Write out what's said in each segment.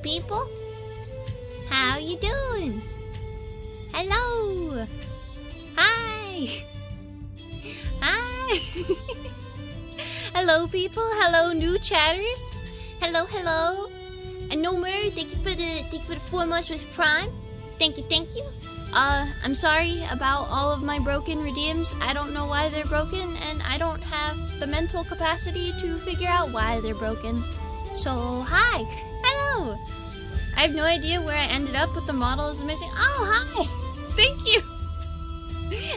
people. How you doing? Hello. Hi. Hi. Hello, people. Hello, new chatters. Hello, hello. And no more. Thank you for the 4 months with Prime. Thank you. I'm sorry about all of my broken redeems. I don't know why they're broken, and I don't have the mental capacity to figure out why they're broken. So, hi. Hello. I have no idea where I ended up with the models missing. Oh, hi. Thank you.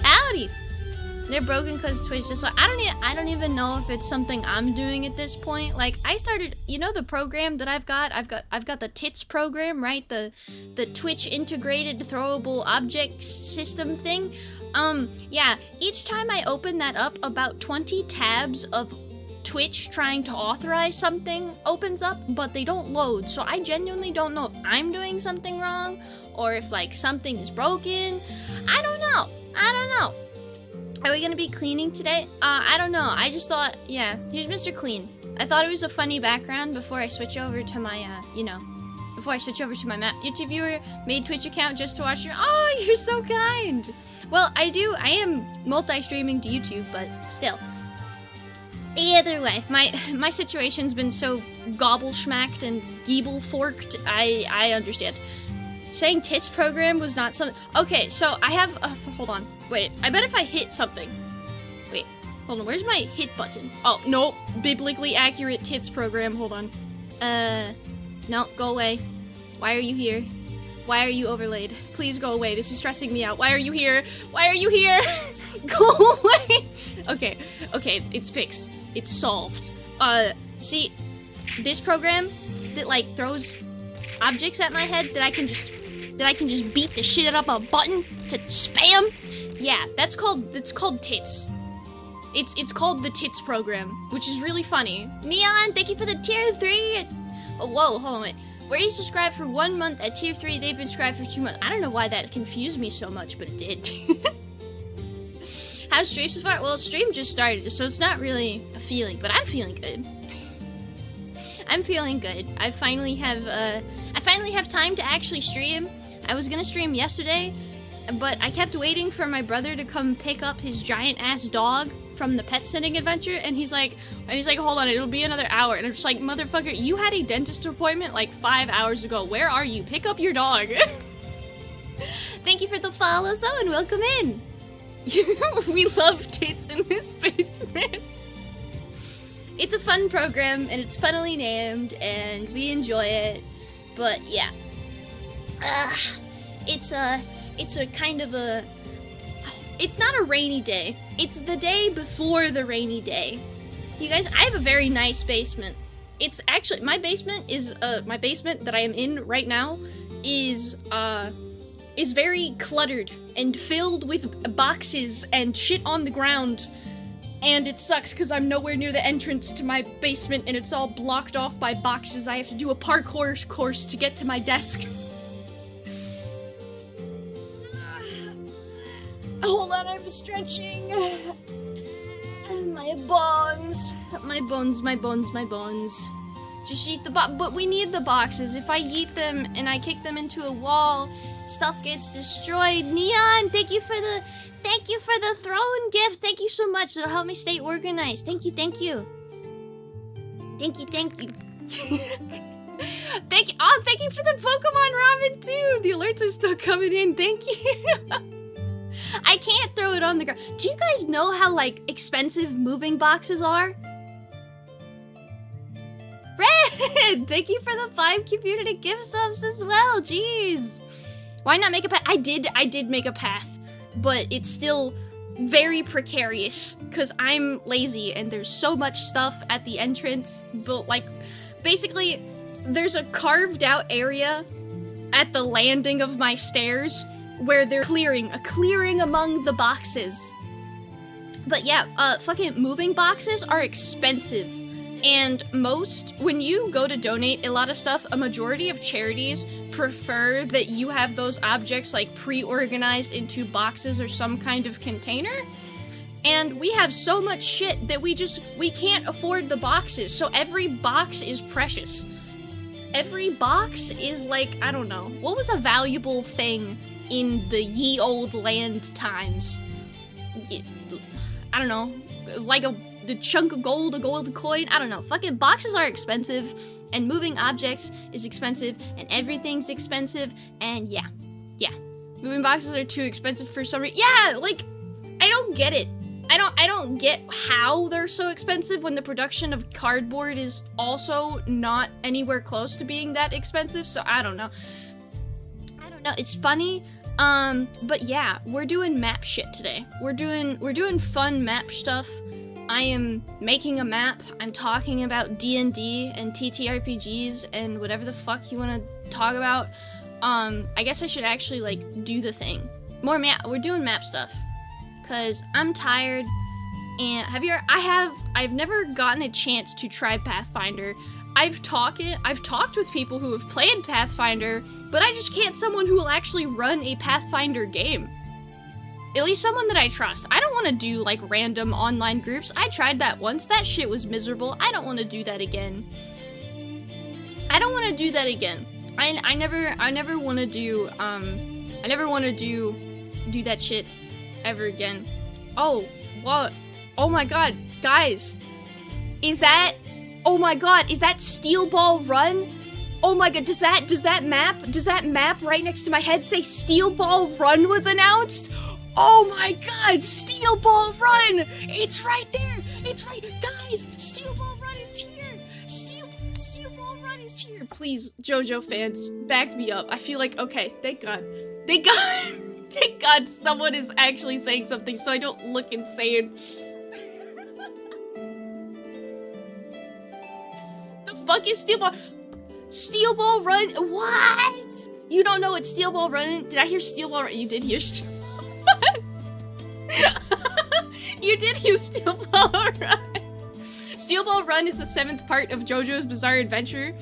Howdy. They're broken because Twitch just. I don't even know if it's something I'm doing at this point. Like, I started, you know, the program that I've got the TITS program, right? The Twitch integrated throwable objects system thing. Yeah. Each time I open that up, about 20 tabs of Twitch trying to authorize something opens up, but they don't load. So I genuinely don't know if I'm doing something wrong or if like something is broken. I don't know. Are we gonna be cleaning today? I don't know. I just thought, yeah, here's Mr. Clean. I thought it was a funny background before I switch over to my, before I switch over to my map. YouTube viewer made Twitch account just to watch your. Oh, you're so kind. Well, I am multi-streaming to YouTube, but still. Either way, my situation's been so gobble-schmacked and geeble-forked. I understand. Saying tits program was not something. Okay, so I have. Hold on. Wait. I bet if I hit something. Wait. Hold on. Where's my hit button? Oh no. Biblically accurate tits program. Hold on. No. Go away. Why are you here? Why are you overlaid? Please go away. This is stressing me out. Why are you here? Why are you here? Go away. Okay. It's fixed. It's solved. See, this program that like throws objects at my head that I can just beat the shit out of a button to spam. Yeah, it's called tits. It's called the tits program, which is really funny. Neon, thank you for the tier 3. Oh, whoa, hold on, wait. Where you subscribed for 1 month at tier 3, they've been subscribed for 2 months. I don't know why that confused me so much, but it did. How's stream so far? Well, stream just started, so it's not really a feeling, but I'm feeling good. I'm feeling good. I finally have time to actually stream. I was gonna stream yesterday, but I kept waiting for my brother to come pick up his giant ass dog from the pet sitting adventure, and he's like, hold on, it'll be another hour. And I'm just like, motherfucker, you had a dentist appointment like 5 hours ago. Where are you? Pick up your dog. Thank you for the follows though, and welcome in. We love tits in this basement. It's a fun program, and it's funnily named, and we enjoy it. But yeah, it's a kind of a. It's not a rainy day. It's the day before the rainy day. You guys, I have a very nice basement. It's actually my basement that I am in right now is very cluttered and filled with boxes and shit on the ground. And it sucks because I'm nowhere near the entrance to my basement and it's all blocked off by boxes. I have to do a parkour course to get to my desk. Hold on, I'm stretching. My bones. Just yeet the but we need the boxes. If I yeet them and I kick them into a wall, stuff gets destroyed. Neon, thank you for the throne gift. Thank you so much. It'll help me stay organized. Thank you. Thank you. Thank you for the Pokemon ramen too. The alerts are still coming in. Thank you. I can't throw it on the ground. Do you guys know how like expensive moving boxes are? Red! Thank you for the 5 community gift subs as well. Jeez. Why not make a path? I did make a path, but it's still very precarious because I'm lazy and there's so much stuff at the entrance. But like, basically, there's a carved out area at the landing of my stairs where they're a clearing among the boxes. But yeah, fucking moving boxes are expensive. And when you go to donate a lot of stuff, a majority of charities prefer that you have those objects like pre-organized into boxes or some kind of container. And we have so much shit that we can't afford the boxes. So every box is precious. every box is like, I don't know, what was a valuable thing in the ye old land times? I don't know, it was like the chunk of gold, a gold coin, I don't know. Fucking boxes are expensive, and moving objects is expensive, and everything's expensive, and yeah. Moving boxes are too expensive for some reason. Yeah, like, I don't get it. I don't get how they're so expensive when the production of cardboard is also not anywhere close to being that expensive, so I don't know. It's funny, but yeah, we're doing map shit today. We're doing fun map stuff. I am making a map. I'm talking about D&D and TTRPGs and whatever the fuck you want to talk about. I guess I should actually, like, do the thing. We're doing map stuff. Cause I'm tired, and I've never gotten a chance to try Pathfinder. I've talked with people who have played Pathfinder, but I just can't someone who will actually run a Pathfinder game. At least someone that I trust. I don't want to do, like, random online groups. I tried that once. That shit was miserable. I don't want to do that again. I never want to do that shit ever again. Oh, what? Oh my god, guys. Is that Steel Ball Run? Oh my god, does that map right next to my head say Steel Ball Run was announced? Oh my god, Steel Ball Run! It's right there! It's right, guys! Steel Ball Run is here! Steel Ball Run is here! Please, Jojo fans, back me up. I feel like, okay, thank god. Thank god someone is actually saying something so I don't look insane. The fuck is Steel Ball? Steel Ball Run? What? You don't know what Steel Ball Run is? Did I hear Steel Ball Run? You did hear Steel Ball Run. You did hear Steel Ball Run. Steel Ball Run is the 7th part of JoJo's Bizarre Adventure.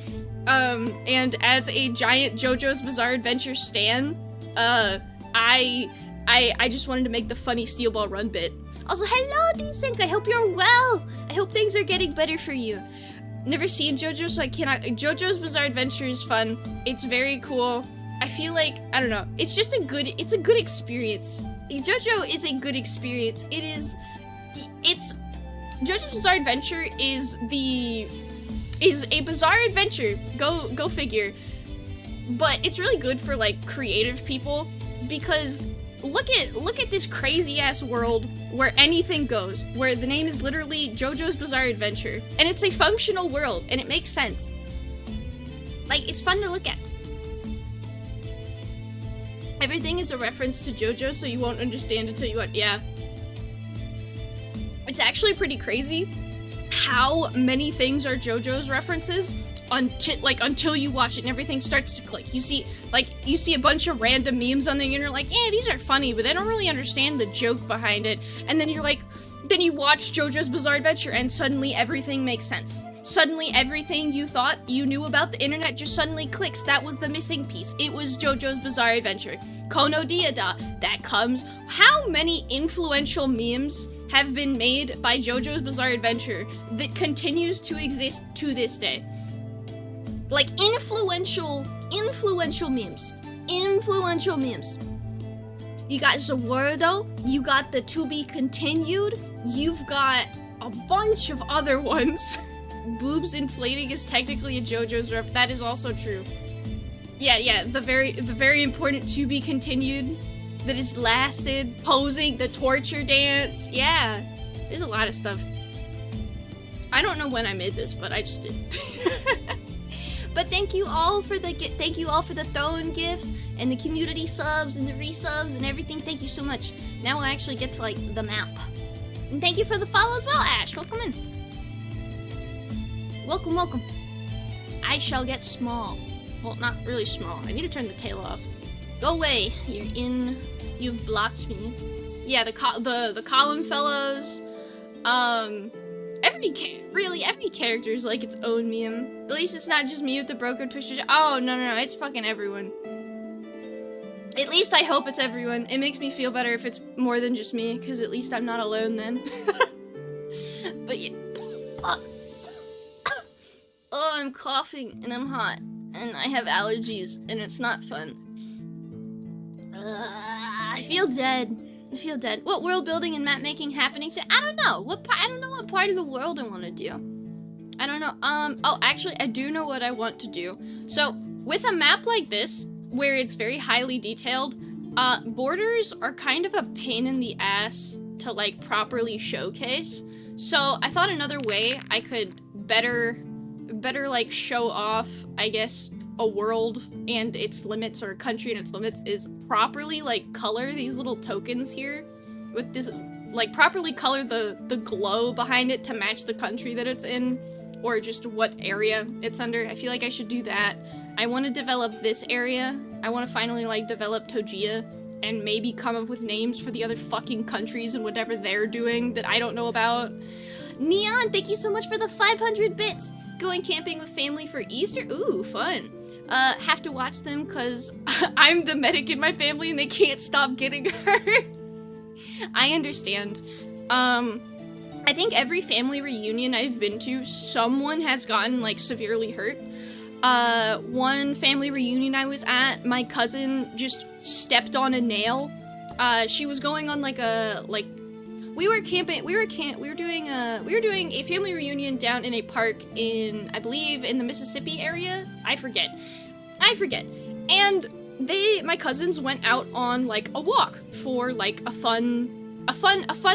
And as a giant JoJo's Bizarre Adventure stan, I just wanted to make the funny Steel Ball Run bit. Also, hello, Desync. I hope you're well. I hope things are getting better for you. Never seen JoJo, so I cannot. JoJo's Bizarre Adventure is fun. It's very cool. I feel like, I don't know. It's just a good experience. JoJo is a good experience. JoJo's Bizarre Adventure is a bizarre adventure. Go figure. But it's really good for, like, creative people, because look at this crazy ass world where anything goes, where the name is literally JoJo's Bizarre Adventure, and it's a functional world, and it makes sense. Like, it's fun to look at. Everything is a reference to JoJo, so you won't understand until you watch. Yeah. It's actually pretty crazy how many things are JoJo's references until you watch it and everything starts to click. You see a bunch of random memes on the internet, like, yeah, these are funny, but I don't really understand the joke behind it. And then then you watch JoJo's Bizarre Adventure and suddenly everything makes sense. Suddenly everything you thought you knew about the internet just suddenly clicks. That was the missing piece. It was JoJo's Bizarre Adventure. Kono Diada, that comes. How many influential memes have been made by JoJo's Bizarre Adventure that continues to exist to this day? Like, influential memes. Influential memes. You got Zawardo, you got the To Be Continued, you've got a bunch of other ones. Boobs inflating is technically a JoJo's ref. That is also true. Yeah, the very important To Be Continued that has lasted, posing, the torture dance. Yeah, there's a lot of stuff. I don't know when I made this, but I just did. But thank you all for the thrown gifts and the community subs and the resubs and everything. Thank you so much. Now we'll actually get to, like, the map. And thank you for the follow as well, Ash. Welcome in. Welcome. I shall get small. Well, not really small. I need to turn the tail off. Go away. You've blocked me. Yeah, the column fellows. Every character is like its own meme. At least it's not just me with the broken twister. Oh, no, it's fucking everyone. At least I hope it's everyone. It makes me feel better if it's more than just me, because at least I'm not alone then. But yeah, fuck. Oh, I'm coughing and I'm hot. and I have allergies, and it's not fun. I feel dead. I feel dead. What world building and map making happening today? I don't know. I don't know what part of the world I want to do. I don't know. Oh, actually, I do know what I want to do. So, with a map like this, where it's very highly detailed, borders are kind of a pain in the ass to, like, properly showcase. So, I thought another way I could better, like, show off, I guess, a world and its limits, or a country and its limits, is properly, like, color these little tokens here with this, like, properly color the glow behind it to match the country that it's in, or just what area it's under. I feel like I should do that. I want to develop this area. I want to finally, like, develop Togia and maybe come up with names for the other fucking countries and whatever they're doing that I don't know about. Neon, thank you so much for the 500 bits. Going camping with family for Easter? Ooh, fun. Have to watch them because I'm the medic in my family and they can't stop getting hurt. I understand. I think every family reunion I've been to, someone has gotten, like, severely hurt. One family reunion I was at, my cousin just stepped on a nail. She was going on, like, we were doing a family reunion down in a park in, I believe, in the Mississippi area. I forget. And my cousins went out on, like, a walk for, like, a fun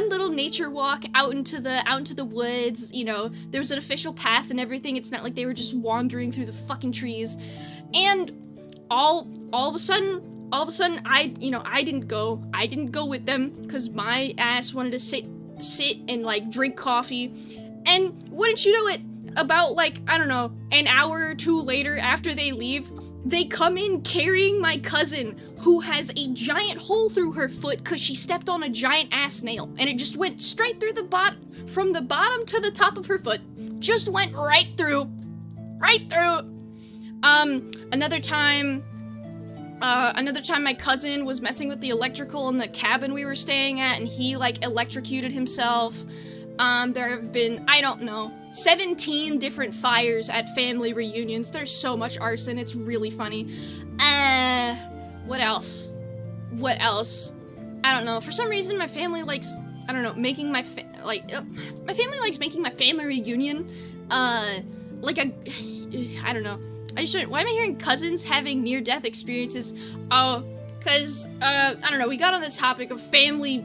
little nature walk out into the woods. You know, there was an official path and everything. It's not like they were just wandering through the fucking trees. And all of a sudden, I didn't go with them because my ass wanted to sit and, like, drink coffee. And wouldn't you know it, about, like, I don't know, an hour or two later after they leave, they come in carrying my cousin, who has a giant hole through her foot because she stepped on a giant ass nail, and it just went straight through from the bottom to the top of her foot. Just went right through. Another time my cousin was messing with the electrical in the cabin we were staying at, and he, like, electrocuted himself. There have been, I don't know, 17 different fires at family reunions. There's so much arson, it's really funny. What else? I don't know, for some reason my family likes, I don't know, making my family likes making my family reunion, like a, I don't know. Why am I hearing cousins having near-death experiences? Oh, because, I don't know, we got on the topic of family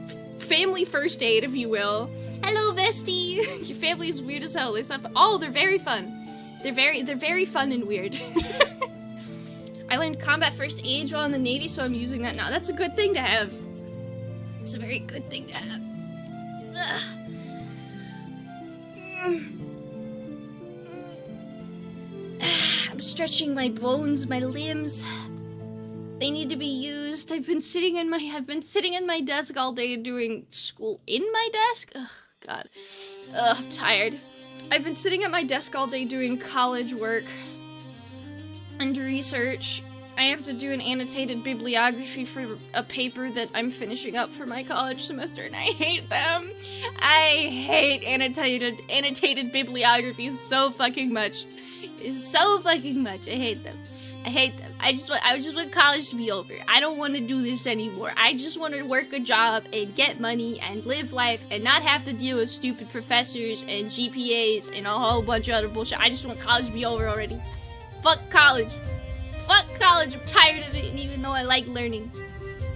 first aid, if you will. Hello, bestie! Your family is weird as hell. They're very fun. They're very fun and weird. I learned combat first aid while in the Navy, so I'm using that now. That's a good thing to have. It's a very good thing to have. I'm stretching my bones, my limbs. They need to be used. I've been sitting in my desk all day doing school in my desk. Ugh, God. Ugh, I'm tired. I've been sitting at my desk all day doing college work and research. I have to do an annotated bibliography for a paper that I'm finishing up for my college semester, and I hate them. I hate annotated bibliographies so fucking much. So fucking much. I hate them. I just want college to be over. I don't want to do this anymore. I just want to work a job and get money and live life and not have to deal with stupid professors and GPAs and a whole bunch of other bullshit. I just want college to be over already. Fuck college. I'm tired of it, and even though I like learning.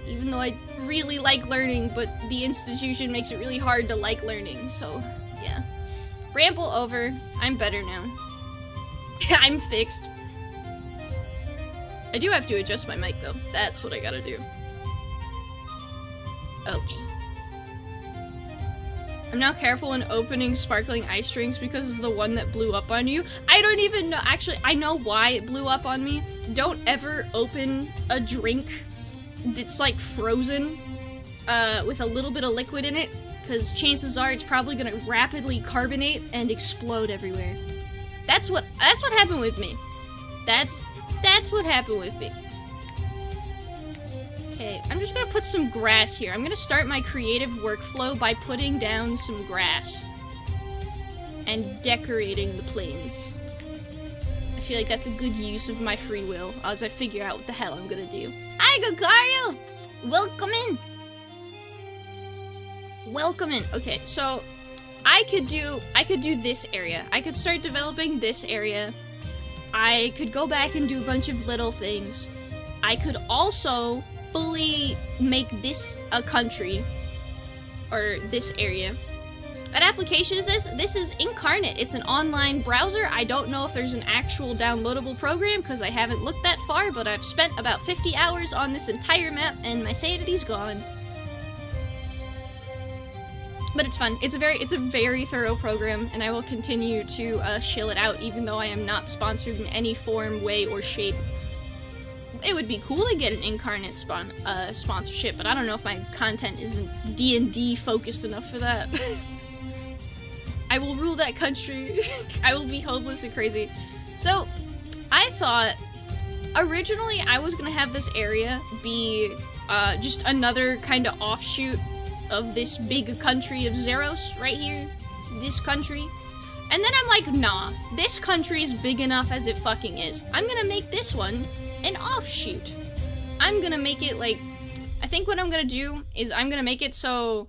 Even though I really like learning, but the institution makes it really hard to like learning, so, yeah. Ramble over. I'm better now. I'm fixed. I do have to adjust my mic, though. That's what I gotta do. Okay. I'm now careful when opening sparkling ice drinks because of the one that blew up on you. I don't even know. Actually, I know why it blew up on me. Don't ever open a drink that's, like, frozen with a little bit of liquid in it, because chances are it's probably gonna rapidly carbonate and explode everywhere. That's what happened with me. That's what happened with me. Okay, I'm just gonna put some grass here. I'm gonna start my creative workflow by putting down some grass and decorating the plains. feel like that's a good use of my free will as I figure out what the hell I'm gonna do. Hi, Gagario! Welcome in! Welcome in. Okay, so I could do this area. I could start developing this area. I could go back and do a bunch of little things. I could also fully make this a country, or this area. What application is this? This is Incarnate. It's an online browser. I don't know if there's an actual downloadable program because I haven't looked that far, but I've spent about 50 hours on this entire map and my sanity's gone. But it's fun. It's a very thorough program, and I will continue to shill it out even though I am not sponsored in any form, way, or shape. It would be cool to get an Incarnate sponsorship, but I don't know if my content isn't D&D focused enough for that. I will rule that country. I will be hopeless and crazy. So, I thought, originally I was gonna have this area be just another kind of offshoot of this big country of Zeros right here. This country. And then I'm like, nah, this country is big enough as it fucking is. I'm gonna make this one an offshoot. I'm gonna make it like, I think what I'm gonna do is I'm gonna make it so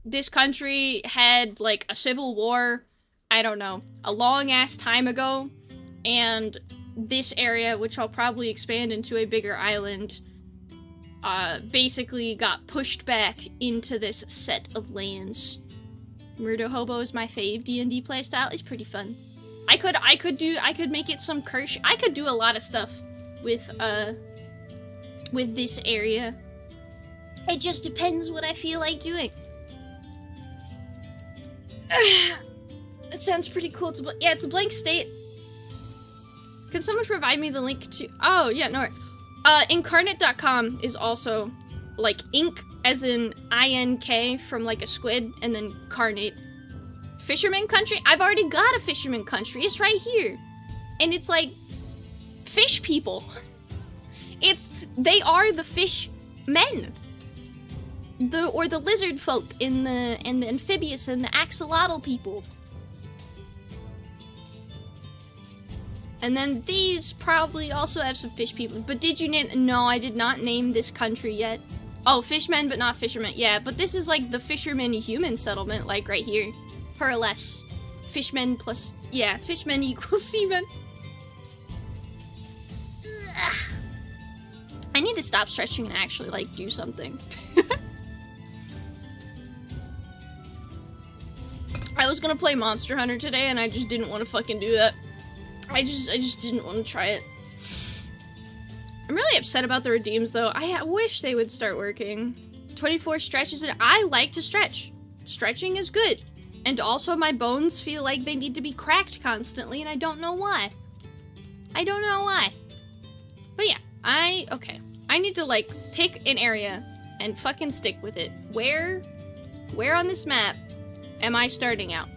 this country had like a civil war, I don't know, a long ass time ago, and this area, which I'll probably expand into a bigger island, basically got pushed back into this set of lands. Murder Hobo is my fave D&D playstyle. It's pretty fun. I could make it some curse. I could do a lot of stuff with this area. It just depends what I feel like doing. It sounds pretty cool. It's a blank state. Can someone provide me the link to... Oh, yeah, no. Incarnate.com is also, like, ink, as in I-N-K, from, like, a squid, and then carnate. Fisherman country? I've already got a fisherman country. It's right here. And it's, like, fish people. They are the fish men. Or the lizard folk and the amphibious and the axolotl people. And then these probably also have some fish people. But did you name... No, I did not name this country yet. Oh, fishmen but not fishermen. Yeah, but this is like the fisherman-human settlement, like right here. Per less. Fishmen plus... Yeah, fishmen equals seamen. Ugh. I need to stop stretching and actually, like, do something. I was gonna play Monster Hunter today, and I just didn't want to fucking do that. I just didn't want to try it. I'm really upset about the redeems, though. I wish they would start working. 24 stretches, and I like to stretch. Stretching is good. And also, my bones feel like they need to be cracked constantly, and I don't know why. I don't know why. But yeah, okay. I need to, like, pick an area and fucking stick with it. Where on this map am I starting out?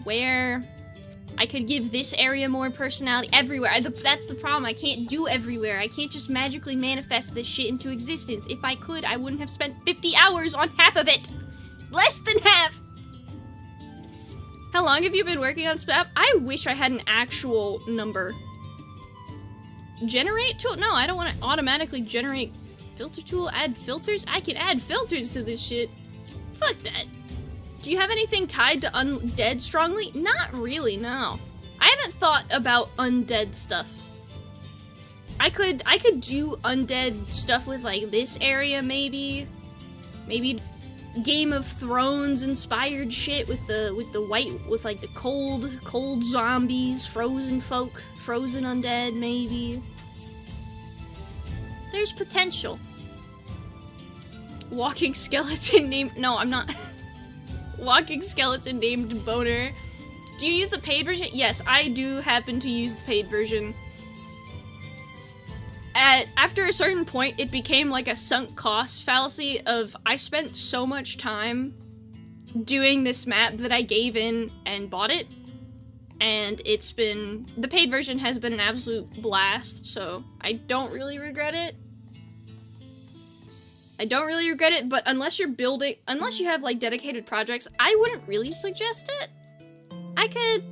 Where I could give this area more personality everywhere. That's the problem. I can't do everywhere. I can't just magically manifest this shit into existence. If I could, I wouldn't have spent 50 hours on half of it. Less than half. How long have you been working on Spap? I wish I had an actual number. Generate tool? No, I don't want to automatically generate filter tool. Add filters? I can add filters to this shit. Fuck that. Do you have anything tied to undead strongly? Not really, no. I haven't thought about undead stuff. I could do undead stuff with, like, this area, maybe. Maybe Game of Thrones inspired shit with the like the cold zombies, frozen folk, frozen undead, maybe. There's potential. Walking skeleton named... No, I'm not... Walking skeleton named Boner. Do you use the paid version? Yes, I do happen to use the paid version. After a certain point, it became like a sunk cost fallacy of I spent so much time doing this map that I gave in and bought it. And it's been... The paid version has been an absolute blast, so I don't really regret it. I don't really regret it, but unless you're building, unless you have like dedicated projects, I wouldn't really suggest it. I could...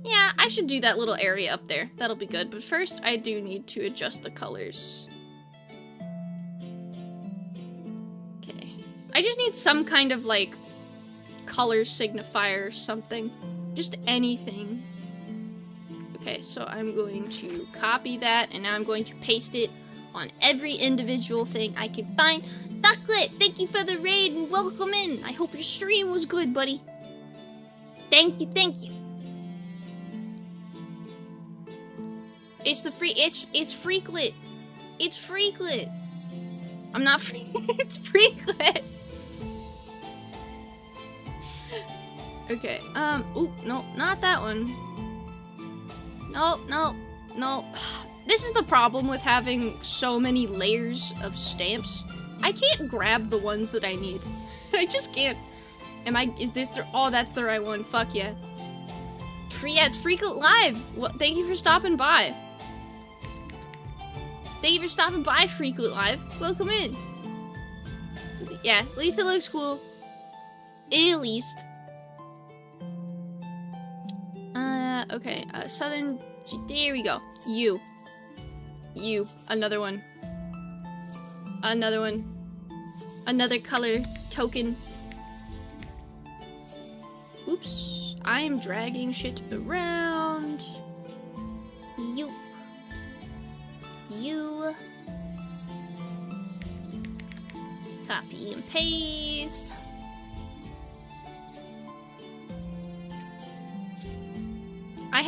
Yeah, I should do that little area up there. That'll be good. But first, I do need to adjust the colors. Okay. I just need some kind of, like, color signifier or something. Just anything. Okay, so I'm going to copy that, and now I'm going to paste it on every individual thing I can find. Ducklet, thank you for the raid and welcome in. I hope your stream was good, buddy. Thank you, thank you. It's it's Freaklet. It's Freaklet. I'm not free. It's Freaklet. Okay. Ooh, no, not that one. No. This is the problem with having so many layers of stamps. I can't grab the ones that I need. I just can't. Is this the, oh, that's the right one. Fuck yeah. Yeah, it's Freaklet Live. Well, thank you for stopping by. Thank you for stopping by, Freaklet Live. Welcome in. Yeah, at least it looks cool. At least. Okay, Southern, there we go. You. Another one. Another color token. Oops, I am dragging shit around. You. Copy and paste. I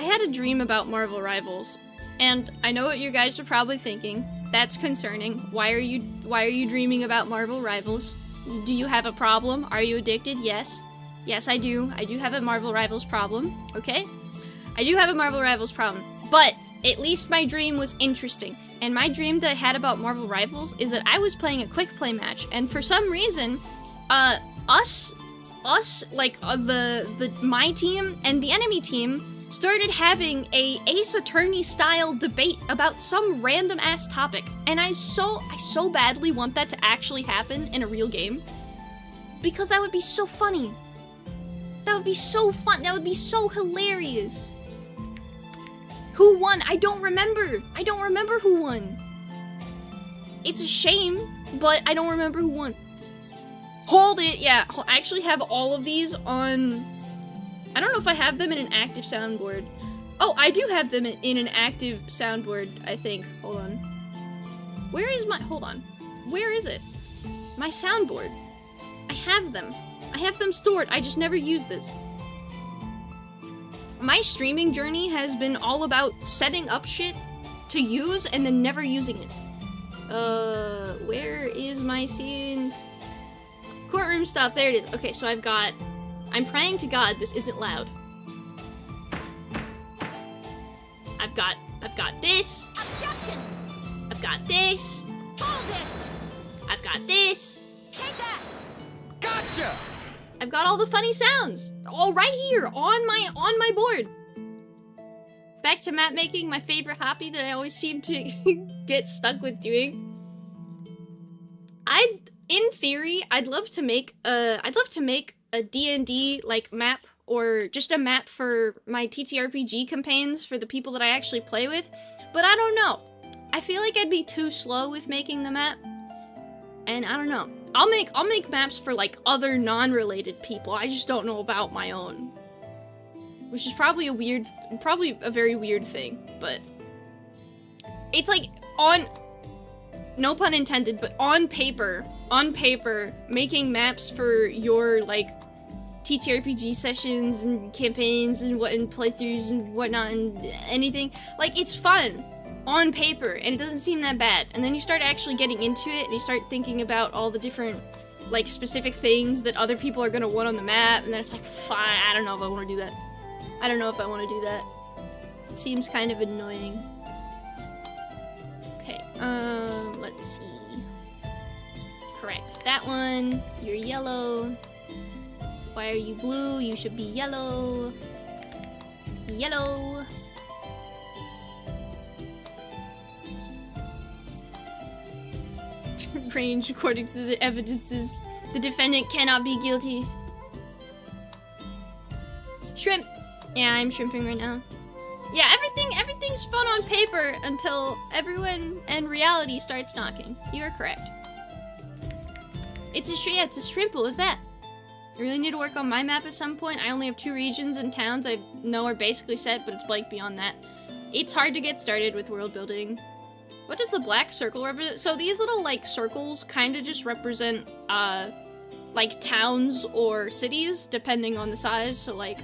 had a dream about Marvel Rivals, and I know what you guys are probably thinking. That's concerning. Why are you dreaming about Marvel Rivals? Do you have a problem? Are you addicted? Yes. Yes, I do. I do have a Marvel Rivals problem. Okay? I do have a Marvel Rivals problem. But at least my dream was interesting. And my dream that I had about Marvel Rivals is that I was playing a quick play match, and for some reason, my team and the enemy team started having a Ace Attorney style debate about some random ass topic, and I so badly want that to actually happen in a real game, because that would be so funny. That would be so fun. That would be so hilarious. Who won? I don't remember. I don't remember who won. It's a shame, but I don't remember who won. Hold it. Yeah, I actually have all of these on... I don't know if I have them in an active soundboard. Oh, I do have them in an active soundboard, I think. Hold on. Where is my... Hold on. Where is it? My soundboard. I have them. I have them stored. I just never use this. My streaming journey has been all about setting up shit to use and then never using it. Where is my scenes? Courtroom stuff. There it is. Okay, so I'm praying to God this isn't loud. I've got this. Objection! I've got this. Hold it! I've got this. Take that! Gotcha! I've got all the funny sounds. All right here on my board. Back to map making, my favorite hobby that I always seem to get stuck with doing. In theory, I'd love to make a D&D like map, or just a map for my TTRPG campaigns for the people that I actually play with, but I don't know. I feel like I'd be too slow with making the map, and I don't know. I'll make maps for like other non-related people. I just don't know about my own, which is probably a very weird thing, but it's like no pun intended, but on paper, making maps for your like TTRPG sessions and campaigns and playthroughs and whatnot and anything, like, it's fun on paper and it doesn't seem that bad. And then you start actually getting into it and you start thinking about all the different like specific things that other people are gonna want on the map, and then it's like, fine, I don't know if I want to do that. I don't know if I want to do that. Seems kind of annoying. Okay, let's see. Correct that one. You're yellow. Why are you blue? You should be yellow. Yellow. Range according to the evidences. The defendant cannot be guilty. Shrimp. Yeah, I'm shrimping right now. Yeah, everything's fun on paper until everyone and reality starts knocking. You are correct. It's a shrimp. What was that? I really need to work on my map at some point. I only have 2 regions and towns I know are basically set, but it's blank beyond that. It's hard to get started with world building. What does the black circle represent? So these little, like, circles kind of just represent, like, towns or cities, depending on the size. So, like,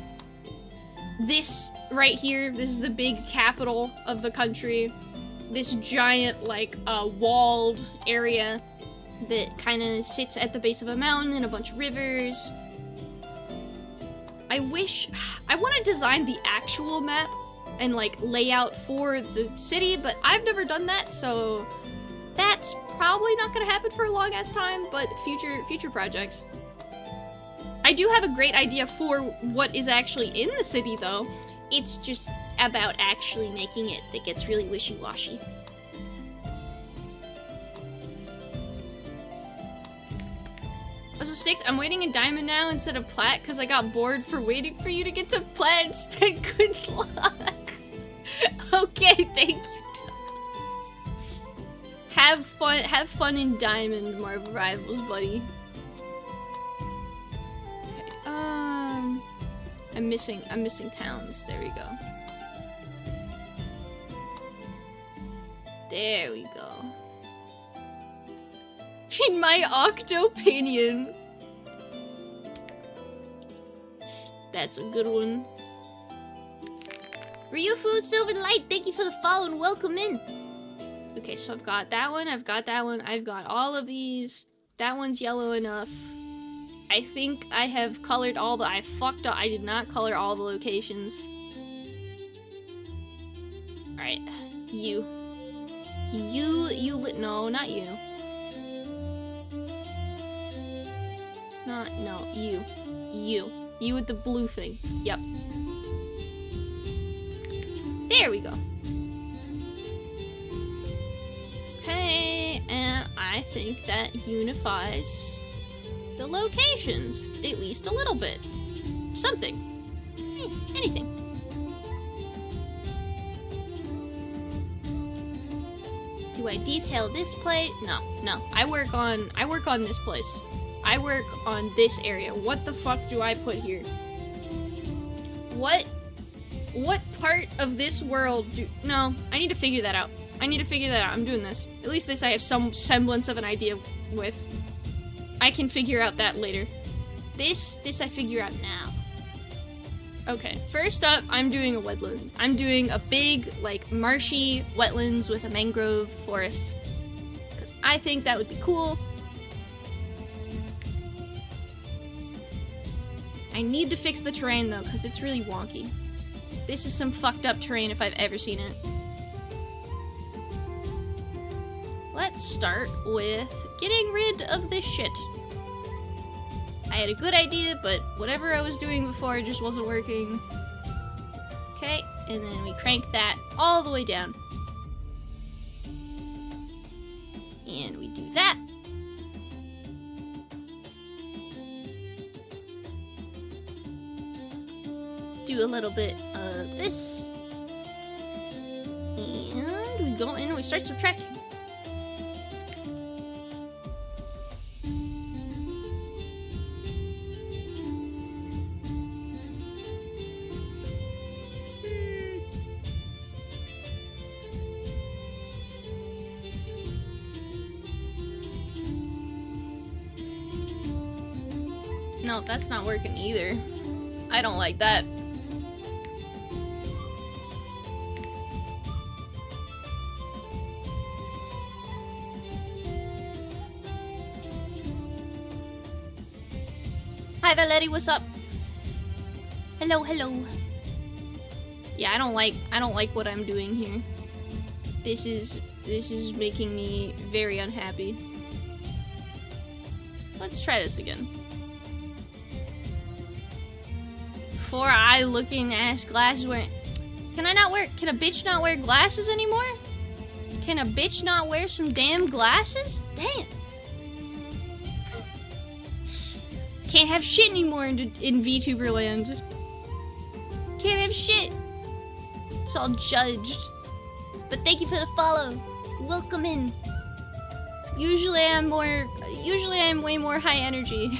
this right here, this is the big capital of the country. This giant, like, walled area that kind of sits at the base of a mountain and a bunch of rivers. I want to design the actual map and like layout for the city, but I've never done that, so that's probably not gonna happen for a long ass time, but future projects. I do have a great idea for what is actually in the city though. It's just about actually making it that gets really wishy-washy. Also, Styx, I'm waiting in Diamond now instead of Plat because I got bored for waiting for you to get to Plat instead. Good luck. Okay, thank you. Have fun in Diamond, Marvel Rivals, buddy. Okay, I'm missing towns. There we go. There we go. In my Octopinion. That's a good one. Ryu Food Silver Light, thank you for the follow and welcome in. Okay, so I've got that one, I've got all of these. That one's yellow enough. I think I have colored all the, I fucked up, I did not color all the locations. Alright, no, not you. No, you with the blue thing. Yep. There we go. Okay, and I think that unifies the locations, at least a little bit. Something. Anything. Do I detail this place? No. I work on this place. I work on this area. What the fuck do I put here? What part of this world do... No, I need to figure that out. I'm doing this. At least this I have some semblance of an idea with. I can figure out that later. This I figure out now. Okay, first up, I'm doing a wetland. I'm doing a big, like, marshy wetlands with a mangrove forest. Because I think that would be cool. I need to fix the terrain though, because it's really wonky. This is some fucked up terrain if I've ever seen it. Let's start with getting rid of this shit. I had a good idea, but whatever I was doing before just wasn't working. Okay, and then we crank that all the way down. And we do that. Do a little bit of this. And we go in and we start subtracting. No, that's not working either. I don't like that. Hi Valerie, what's up? Hello. Yeah, I don't like what I'm doing here. This is making me very unhappy. Let's try this again. Four eye looking ass glasses wearing. Can a bitch not wear glasses anymore? Can a bitch not wear some damn glasses? Damn. Can't have shit anymore in VTuber land. of shit. It's all judged. But thank you for the follow. Welcome in. Usually I'm way more high energy.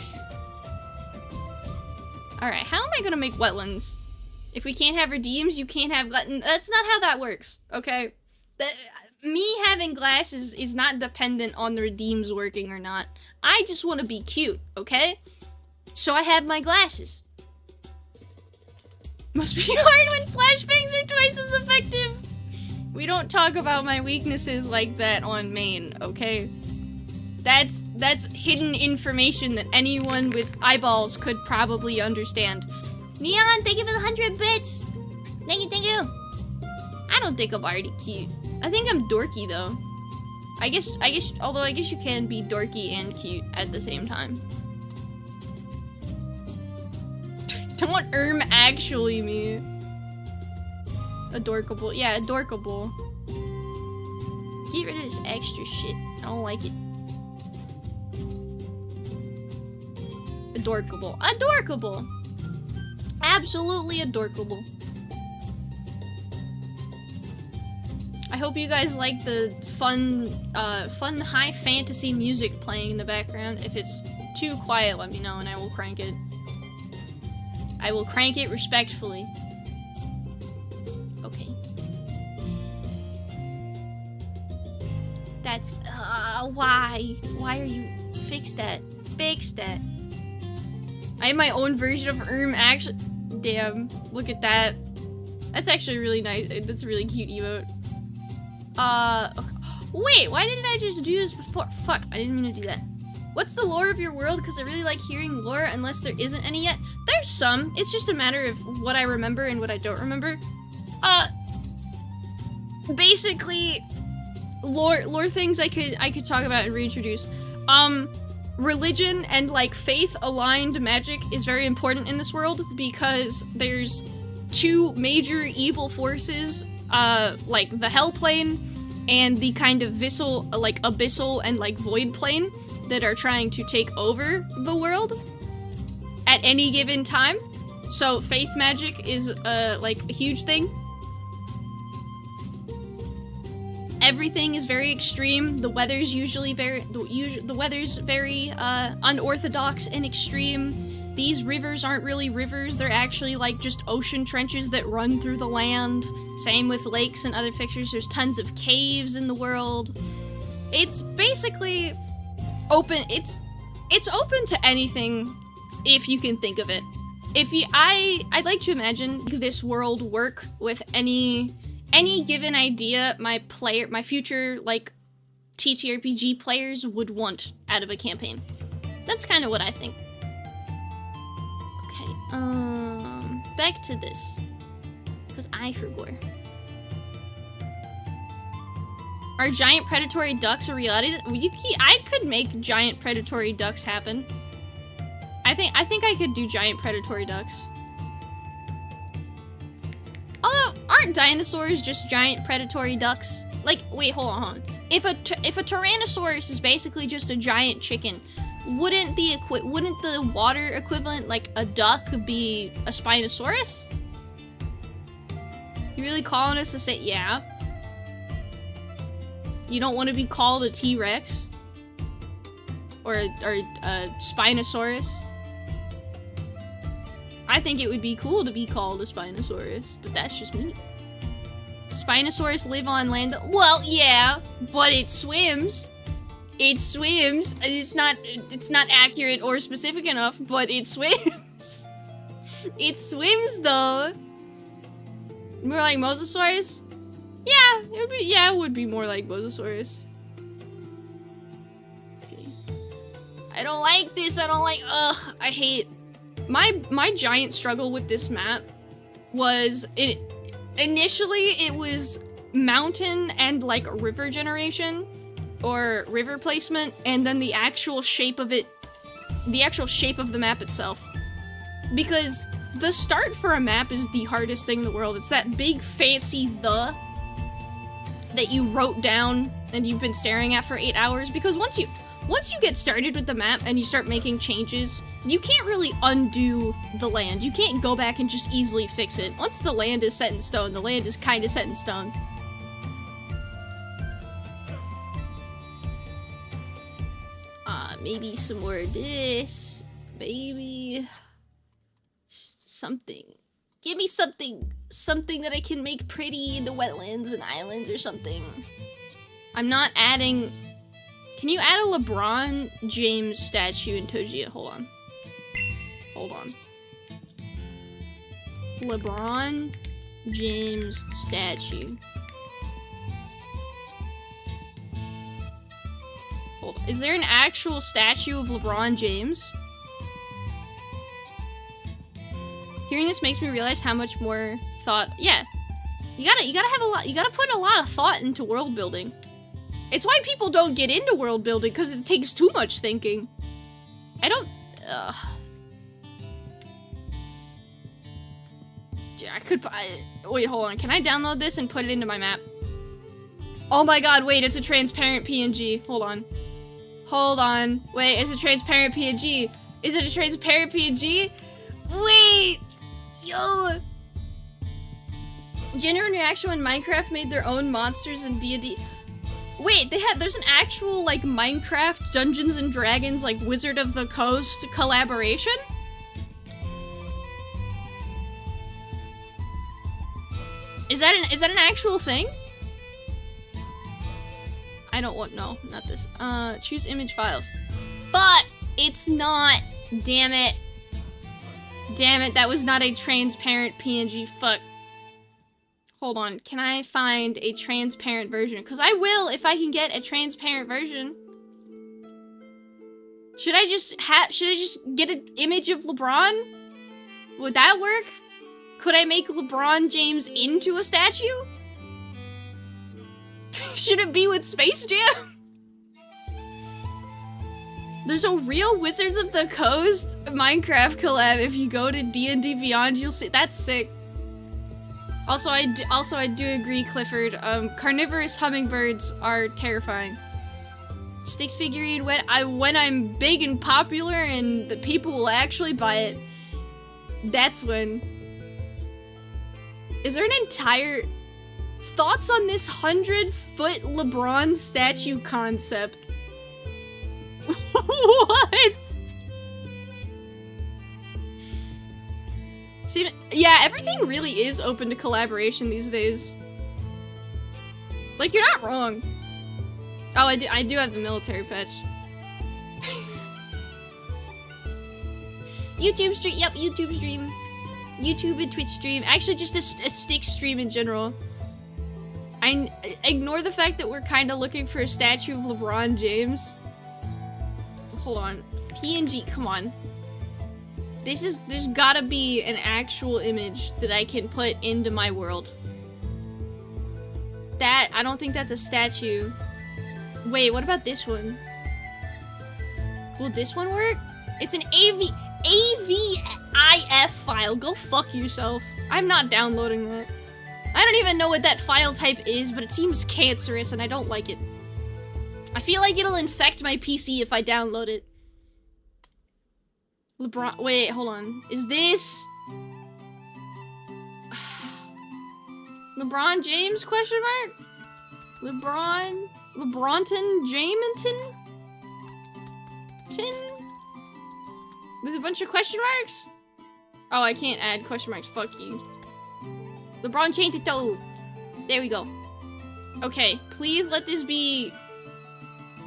Alright, how am I gonna make wetlands? If we can't have redeems, you can't have that's not how that works, okay? Me having glasses is not dependent on the redeems working or not. I just want to be cute, okay? So I have my glasses. Must be hard when flashbangs are twice as effective. We don't talk about my weaknesses like that on main, okay? That's hidden information that anyone with eyeballs could probably understand. Neon, thank you for the 100 bits. Thank you. I don't think I'm already cute. I think I'm dorky though. Although I guess you can be dorky and cute at the same time. Don't actually me. Adorkable. Yeah, adorkable. Get rid of this extra shit. I don't like it. Adorkable. Adorkable! Absolutely adorkable. I hope you guys like the fun high fantasy music playing in the background. If it's too quiet, let me know and I will crank it. I will crank it respectfully. Okay. That's, why? Why are you, fix that. Fix that. I have my own version of actually, damn, look at that. That's actually really nice. That's a really cute emote. Okay. Wait, why didn't I just do this before? Fuck, I didn't mean to do that. What's the lore of your world? Because I really like hearing lore unless there isn't any yet. There's some. It's just a matter of what I remember and what I don't remember. Basically, lore things I could talk about and reintroduce. Religion and like faith aligned magic is very important in this world because there's two major evil forces, like the hell plane and the kind of abyssal and like void plane that are trying to take over the world at any given time. So faith magic is like a huge thing. Everything is very extreme. The weather's usually the weather's very unorthodox and extreme. These rivers aren't really rivers. They're actually like just ocean trenches that run through the land. Same with lakes and other fixtures. There's tons of caves in the world. It's basically open. It's open to anything if you can think of it. I'd like to imagine this world work with any given idea my future like TTRPG players would want out of a campaign. That's kind of what I think. Okay, back to this, because I forgot. Are giant predatory ducks a reality? I could make giant predatory ducks happen. I think I could do giant predatory ducks. Although, aren't dinosaurs just giant predatory ducks? Like, wait, hold on. If a Tyrannosaurus is basically just a giant chicken, wouldn't the water equivalent, like a duck, be a Spinosaurus? You really calling us to say, yeah? You don't want to be called a T-Rex? Or a Spinosaurus? I think it would be cool to be called a Spinosaurus, but that's just me. Spinosaurus live on land. Well, yeah, but it swims. It swims. It's not accurate or specific enough, but it swims. It swims though. More like Mosasaurus? Yeah, it would be more like Mosasaurus. Okay. I don't like this. I hate. My giant struggle with this map was initially it was mountain and like river generation or river placement, and then the actual shape of the map itself. Because the start for a map is the hardest thing in the world. It's that big fancy that you wrote down and you've been staring at for 8 hours, because once once you get started with the map and you start making changes, you can't really undo the land. You can't go back and just easily fix it. Once the land is set in stone, the land is kind of set in stone. Maybe some more of this. Maybe something. Give me something that I can make pretty into wetlands and islands or something. I'm not adding... Can you add a LeBron James statue in Toji? Hold on. Hold on. LeBron James statue. Hold on. Is there an actual statue of LeBron James? Hearing this makes me realize how much more thought. Yeah, you gotta have a lot. You gotta put a lot of thought into world building. It's why people don't get into world building, because it takes too much thinking. I don't. I could. Wait, hold on. Can I download this and put it into my map? Oh my god! Wait, it's a transparent PNG. Hold on. Hold on. Wait, it's a transparent PNG. Is it a transparent PNG? Wait! Yo! Genuine reaction when Minecraft made their own monsters in D&D. Wait, there's an actual, like, Minecraft Dungeons and Dragons, like, Wizard of the Coast collaboration? Is that an actual thing? I don't want, no, not this. Choose image files. But it's not, damn it. Damn it, that was not a transparent PNG, fuck. Hold on, can I find a transparent version? Because I will if I can get a transparent version. Should I just get an image of LeBron? Would that work? Could I make LeBron James into a statue? Should it be with Space Jam? There's a real Wizards of the Coast Minecraft collab. If you go to D&D Beyond, you'll see. That's sick. Also, I do agree, Clifford. Carnivorous hummingbirds are terrifying. Styx figurine, when I'm big and popular and the people will actually buy it, that's when. Is there an entire... Thoughts on this 100-foot LeBron statue concept? What? See, yeah, everything really is open to collaboration these days. Like, you're not wrong. Oh, I do have the military patch. YouTube stream, yep, YouTube stream. YouTube and Twitch stream. Actually, just a Styx stream in general. I ignore the fact that we're kind of looking for a statue of LeBron James. Hold on. PNG, come on. There's gotta be an actual image that I can put into my world. I don't think that's a statue. Wait, what about this one? Will this one work? It's an AVIF file. Go fuck yourself. I'm not downloading that. I don't even know what that file type is, but it seems cancerous and I don't like it. I feel like it'll infect my PC if I download it. LeBron, wait, hold on. Is this... LeBron James, question mark? LeBronton Jaminton? With a bunch of question marks? Oh, I can't add question marks, fuck you. LeBron Chained Toe. There we go. Okay, please let this be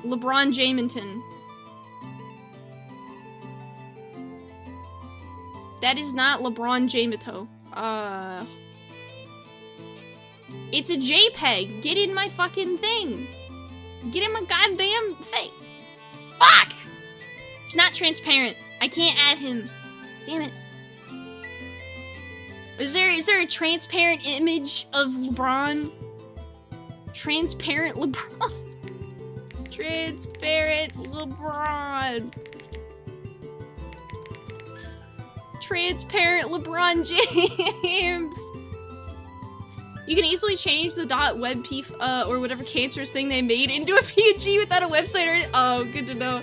LeBron Jaminton. That is not LeBron Jamito. It's a JPEG. Get in my fucking thing. Get in my goddamn thing. Fuck! It's not transparent. I can't add him. Damn it. Is there a transparent image of LeBron? Transparent LeBron. Transparent LeBron. Transparent LeBron James. You can easily change the .webp or whatever cancerous thing they made into a PNG without a website or oh, good to know.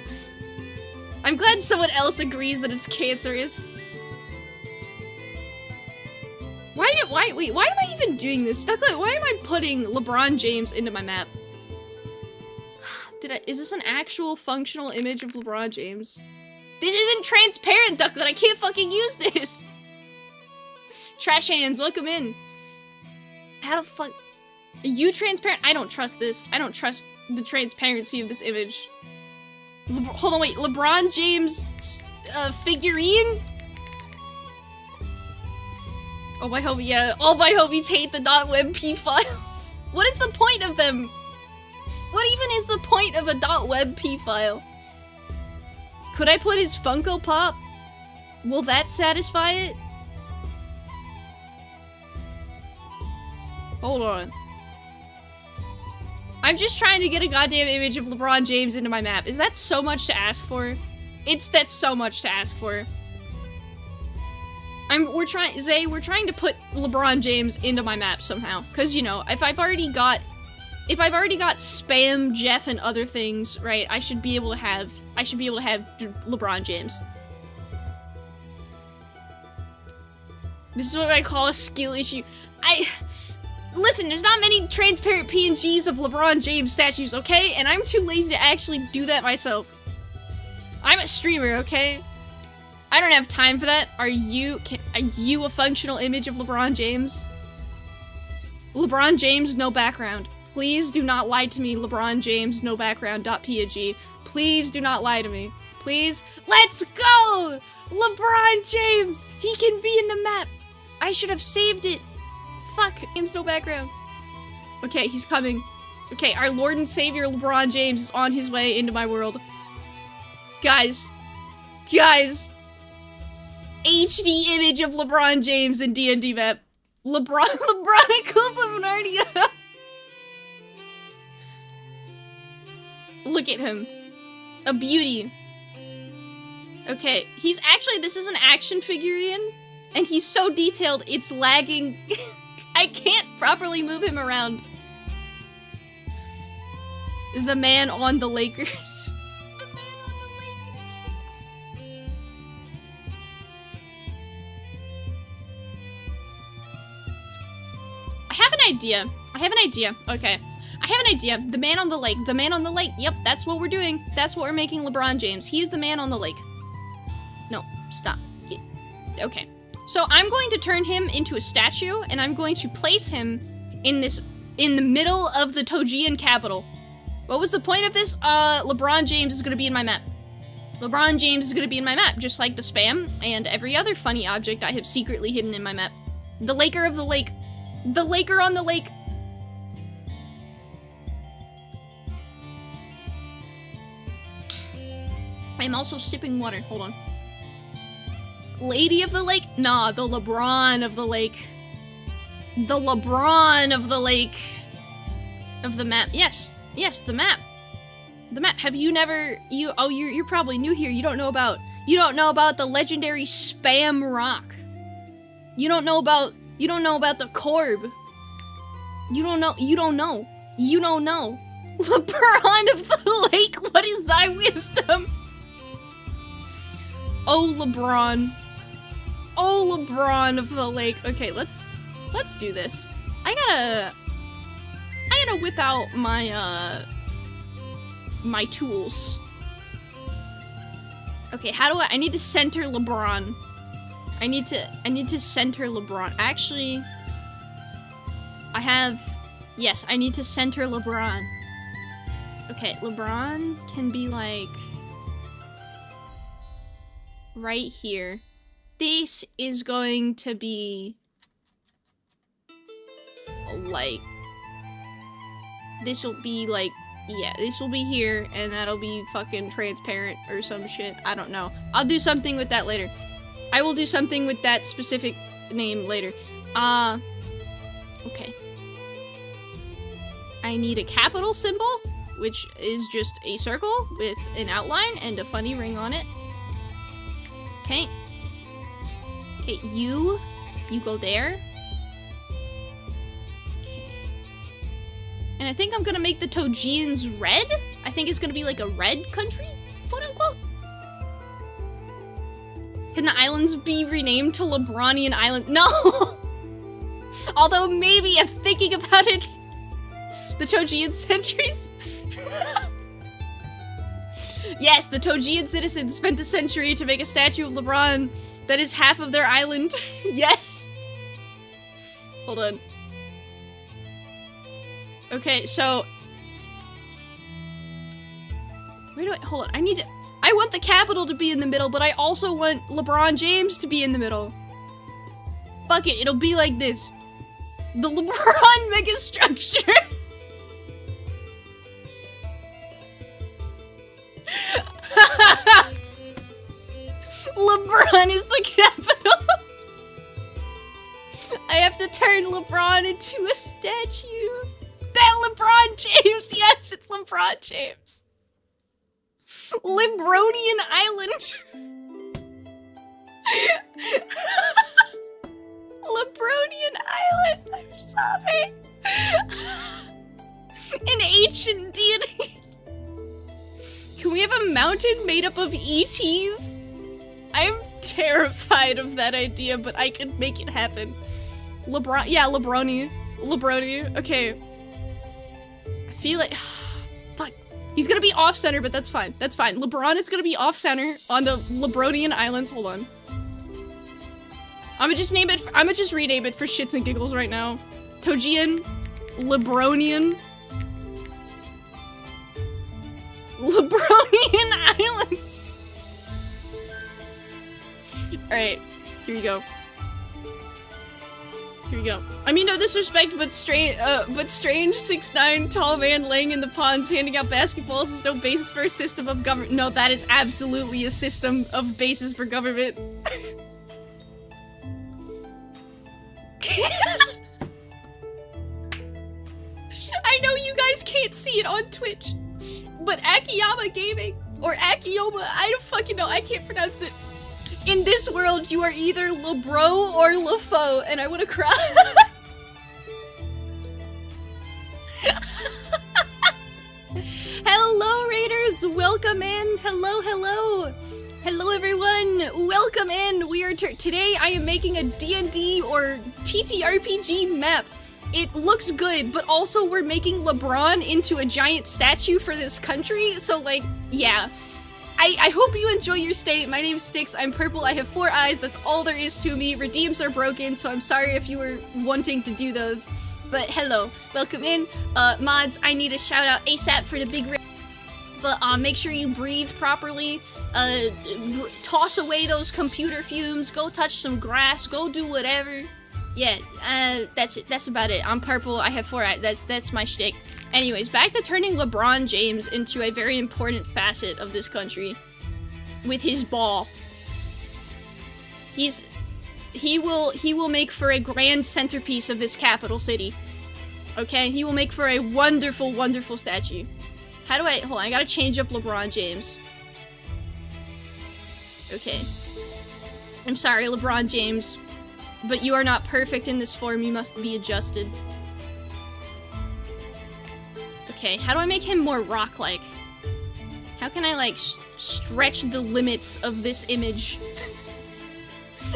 I'm glad someone else agrees that it's cancerous. Why am I even doing this? Why am I putting LeBron James into my map? Is this an actual functional image of LeBron James? This isn't transparent, Ducklet. I can't fucking use this. Trash hands, welcome in. How the fuck? Are you transparent? I don't trust this. I don't trust the transparency of this image. Hold on, wait. LeBron James figurine? Oh my homies, all my homies hate the .webp files. What is the point of them? What even is the point of a .webp file? Could I put his Funko Pop? Will that satisfy it? Hold on. I'm just trying to get a goddamn image of LeBron James into my map. Is that so much to ask for? That's so much to ask for. We're trying to put LeBron James into my map somehow. Cause you know, if I've already got Spam, Jeff, and other things, right, I should be able to have LeBron James. This is what I call a skill issue. Listen, there's not many transparent PNGs of LeBron James statues, okay? And I'm too lazy to actually do that myself. I'm a streamer, okay? I don't have time for that. Are you a functional image of LeBron James? LeBron James, no background. Please do not lie to me, LeBron James, no background.png. Please do not lie to me. Please. Let's go! LeBron James! He can be in the map! I should have saved it. Fuck, James, no background. Okay, he's coming. Okay, our Lord and Savior LeBron James is on his way into my world. Guys. HD image of LeBron James in D&D map. LeBronicles of Narnia. Look at him. A beauty. Okay, this is an action figurine, and he's so detailed, it's lagging. I can't properly move him around. The man on the Lakers. The man on the Lakers. I have an idea. Okay. I have an idea. The man on the lake. The man on the lake. Yep, that's what we're doing. That's what we're making LeBron James. He's the man on the lake. No, stop. Okay. So I'm going to turn him into a statue, and I'm going to place him in the middle of the Togian capital. What was the point of this? LeBron James is gonna be in my map. LeBron James is gonna be in my map, just like the spam and every other funny object I have secretly hidden in my map. The Laker of the lake. The Laker on the lake. I'm also sipping water. Hold on. Lady of the lake? Nah, the LeBron of the lake. The LeBron of the lake. Of the map. Yes, the map. The map. Have you never... You're probably new here. You don't know about the legendary Spam Rock. You don't know about the Corb. You don't know. LeBron of the lake, what is thy wisdom? Oh, LeBron of the lake. Okay, let's do this. I gotta whip out my my tools. Okay, I need to center LeBron. I need to center LeBron. Actually, yes, I need to center LeBron. Okay, LeBron can be like right here. This is going to be like, this will be like, yeah, this will be here, and that'll be fucking transparent or some shit. I don't know. I'll do something with that later. I will do something with that specific name later. Okay. I need a capital symbol, which is just a circle with an outline and a funny ring on it. Okay. Okay, you go there. And I think I'm gonna make the Togians red. I think it's gonna be like a red country, quote unquote. Can the islands be renamed to Lebronian Island? No! Although maybe I'm thinking about it. The Togian centuries? Yes, the Togian citizens spent a century to make a statue of LeBron that is half of their island. Yes! Hold on. Okay, so... Where do I... Hold on, I want the capital to be in the middle, but I also want LeBron James to be in the middle. Fuck it, it'll be like this. The LeBron megastructure. LeBron is the capital. I have to turn LeBron into a statue. That LeBron James, yes, it's LeBron James. Lebronian Island. Lebronian Island, I'm sobbing. An ancient deity. Can we have a mountain made up of ETs? I'm terrified of that idea, but I can make it happen. Lebronian, okay. I feel like, fuck. He's gonna be off-center, but that's fine. That's fine. LeBron is gonna be off-center on the Lebronian Islands. Hold on. I'ma just rename it for shits and giggles right now. Togian, Lebronian. Lebronian Islands. Alright, here we go. Here we go. I mean, no disrespect, but strange 6'9" tall man laying in the ponds handing out basketballs is no basis for a system of government. No, that is absolutely a system of basis for government. I know you guys can't see it on Twitch, but Akiyama Gaming, or Akiyoma, I don't fucking know, I can't pronounce it. In this world, you are either LeBro or LeFo, and I wanna cry. Hello, Raiders! Welcome in! Hello, hello! Hello, everyone! Welcome in! We are today I am making a D&D or TTRPG map. It looks good, but also we're making LeBron into a giant statue for this country, so like, yeah. I hope you enjoy your stay. My name is Styx, I'm purple, I have 4 eyes, that's all there is to me. Redeems are broken, so I'm sorry if you were wanting to do those. But hello, welcome in. Mods, I need a shout out ASAP for the big but make sure you breathe properly, toss away those computer fumes, go touch some grass, go do whatever. Yeah, that's it, that's about it. I'm purple, I have 4 eyes, that's my shtick. Anyways, back to turning LeBron James into a very important facet of this country with his ball. He will make for a grand centerpiece of this capital city. Okay, he will make for a wonderful, wonderful statue. How do hold on, I gotta change up LeBron James. Okay. I'm sorry, LeBron James, but you are not perfect in this form, you must be adjusted. Okay, how do I make him more rock-like? How can I, like, stretch the limits of this image?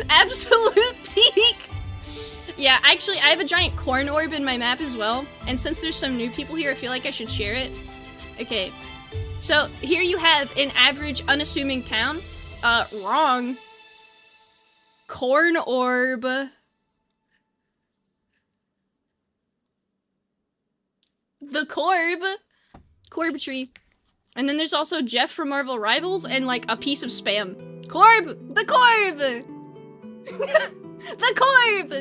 Absolute peak! Yeah, actually, I have a giant corn orb in my map as well, and since there's some new people here, I feel like I should share it. Okay, so here you have an average, unassuming town. Wrong. Corn orb. The Corb tree. And then there's also Jeff from Marvel Rivals and like a piece of spam. Corb! The Corb! The Corb!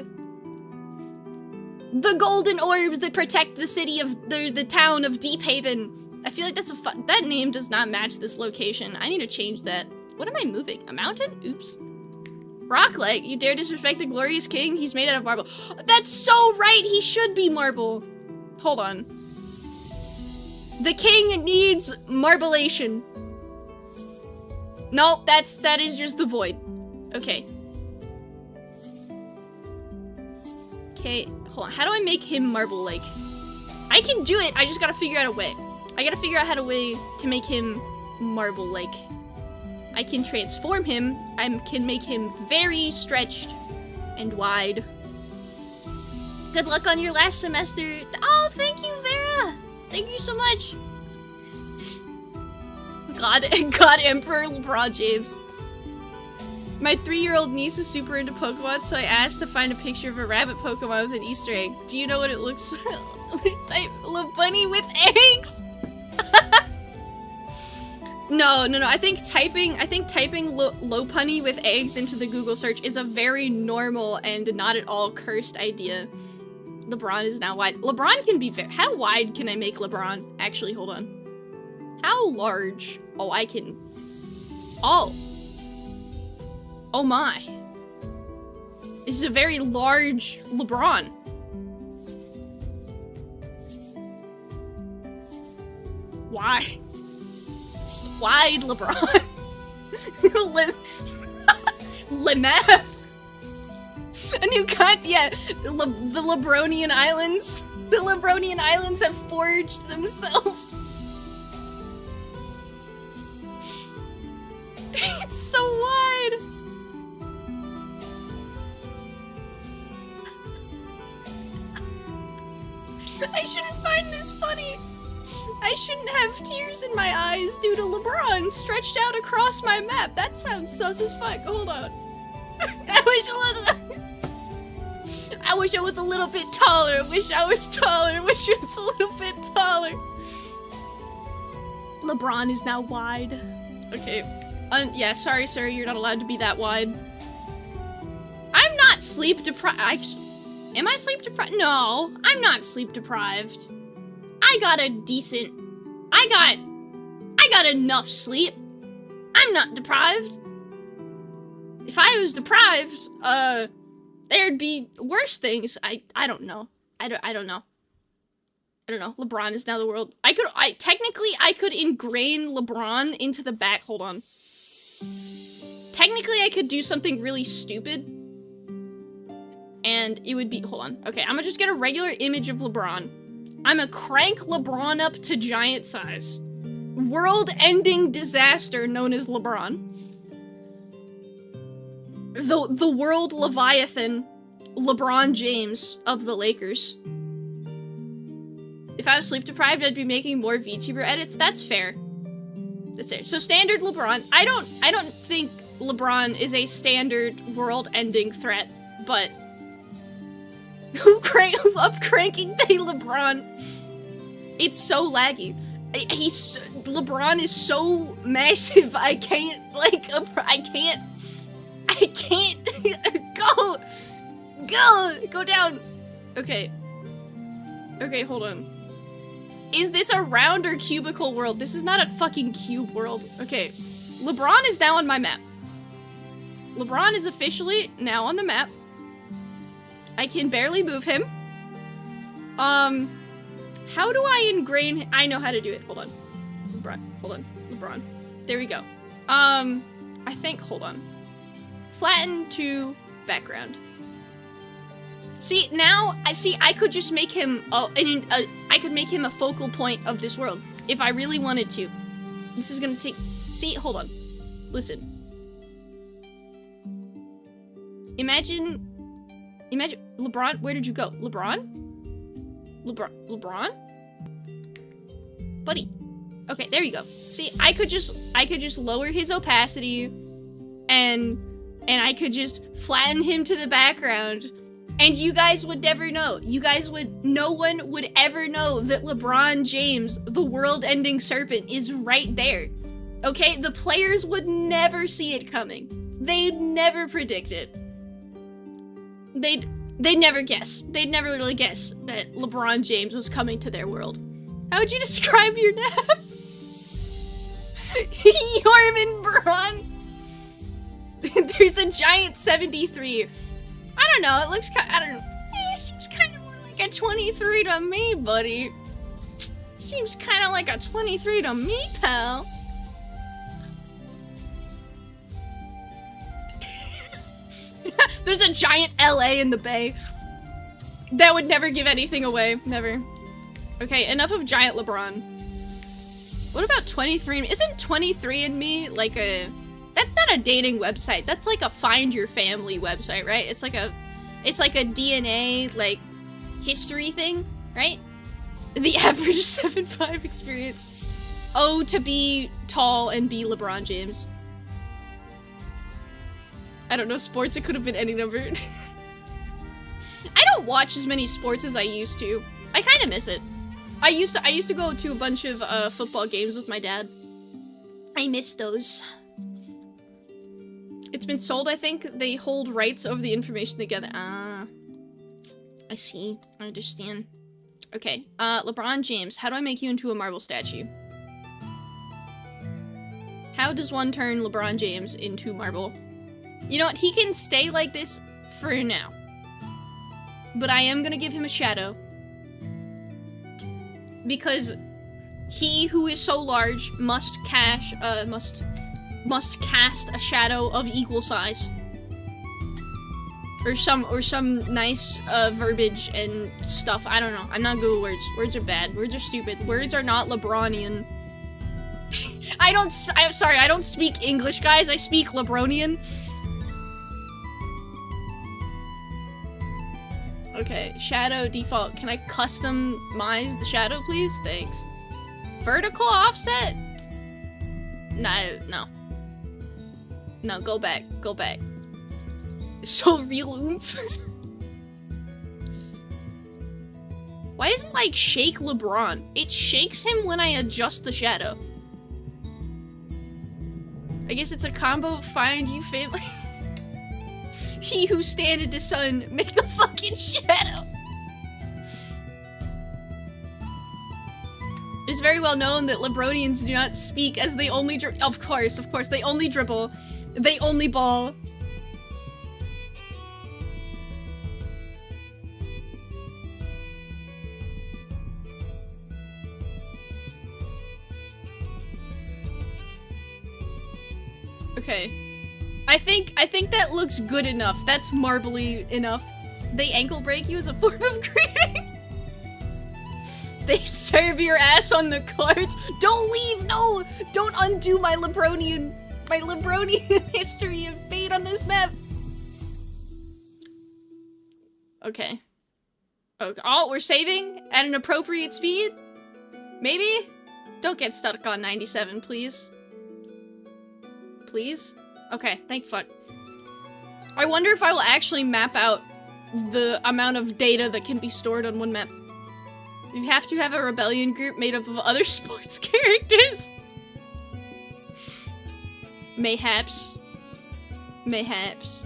The golden orbs that protect the city of the town of Deep Haven. I feel like that's that name does not match this location. I need to change that. What am I moving? A mountain? Oops. Rock-like, you dare disrespect the glorious king? He's made out of marble. That's so right! He should be marble. Hold on. The king needs marblation. No, that is just the void. Okay. Okay, hold on. How do I make him marble-like? I can do it, I just gotta figure out a way. I gotta figure out how to way to make him marble-like. I can transform him, I can make him very stretched and wide. Good luck on your last semester. Oh, thank you, Vera! Thank you so much. God Emperor LeBron James. My 3-year-old niece is super into Pokemon, so I asked to find a picture of a rabbit Pokemon with an Easter egg. Do you know what it looks like? Type bunny with eggs? No. I think typing Lopunny with eggs into the Google search is a very normal and not at all cursed idea. LeBron is now wide. LeBron can be how wide can I make LeBron? Actually, hold on. How large? Oh, I can. Oh. Oh my. This is a very large LeBron. Why? Wide LeBron. Lemeth. A new content, yeah. The Lebronian Islands. The Lebronian Islands have forged themselves. It's so wide. I shouldn't find this funny. I shouldn't have tears in my eyes due to LeBron stretched out across my map. That sounds sus as fuck. Hold on. I wish I was a little bit taller. I wish I was taller. I wish I was a little bit taller. LeBron is now wide. Okay. Yeah, sorry, sir. You're not allowed to be that wide. I'm not sleep deprived. Am I sleep deprived? No, I'm not sleep deprived. I got enough sleep. I'm not deprived. If I was deprived, there'd be worse things. I don't know. I don't know. LeBron is now the world. Technically I could ingrain LeBron into the back. Hold on. Technically I could do something really stupid. And it would be, hold on. Okay, I'm gonna just get a regular image of LeBron. I'm gonna crank LeBron up to giant size. World-ending disaster known as LeBron. The world Leviathan, LeBron James of the Lakers. If I was sleep deprived, I'd be making more VTuber edits. That's fair. That's fair. So standard LeBron. I don't think LeBron is a standard world-ending threat, but who up cranking Bay LeBron? It's so laggy. LeBron is so massive. I can't go down. Okay, hold on. Is this a round or cubicle world? This is not a fucking cube world. Okay, LeBron is now on my map. LeBron is officially now on the map. I can barely move him. How do I ingrain? I know how to do it. Hold on. LeBron. There we go. I think, hold on. Flatten to background. See, now, I could just make him, I could make him a focal point of this world, if I really wanted to. This is gonna take, see, hold on. Listen. Imagine, LeBron, where did you go? LeBron? Buddy. Okay, there you go. See, I could just lower his opacity, and I could just flatten him to the background, and you guys would never know. No one would ever know that LeBron James, the world-ending serpent, is right there. Okay? The players would never see it coming. They'd never predict it. They'd never guess. They'd never really guess that LeBron James was coming to their world. How would you describe your nap? Yorman Braun. There's a giant 73. I don't know, it looks kind of, I don't know. It seems kind of more like a 23 to me, buddy. Seems kind of like a 23 to me, pal. There's a giant LA in the bay. That would never give anything away, never. Okay, enough of giant LeBron. What about 23andMe? Isn't 23andMe like a... That's not a dating website. That's like a find your family website, right? It's like a DNA, like, history thing, right? The average 7'5" experience. Oh, to be tall and be LeBron James. I don't know, sports, it could have been any number. I don't watch as many sports as I used to. I kind of miss it. I used to go to a bunch of football games with my dad. I miss those. It's been sold, I think. They hold rights over the information together. Ah. I see. I understand. Okay. LeBron James, how do I make you into a marble statue? How does one turn LeBron James into marble? You know what? He can stay like this for now. But I am gonna give him a shadow. Because he who is so large must cast a shadow of equal size. Or some nice verbiage and stuff. I don't know. I'm not good with words. Words are bad. Words are stupid. Words are not Lebronian. I'm sorry, I don't speak English, guys. I speak Lebronian. Okay, shadow default. Can I customize the shadow, please? Thanks. Vertical offset? No. No, go back. Go back. So real oomph. Why does it, like, shake LeBron? It shakes him when I adjust the shadow. I guess it's a combo of find you family. He who standeth the sun, make the fucking shadow. It's very well known that Lebronians do not speak as they only of course, they only dribble. They only ball. Okay. I think that looks good enough. That's marbly enough. They ankle break you as a form of greeting. They serve your ass on the cards. Don't leave, no! Don't undo my Lebronian history of fate on this map. Okay. Oh, we're saving at an appropriate speed? Maybe? Don't get stuck on 97, please. Please? Okay, thank fuck. I wonder if I will actually map out the amount of data that can be stored on one map. You have to have a rebellion group made up of other sports characters. Mayhaps. Mayhaps.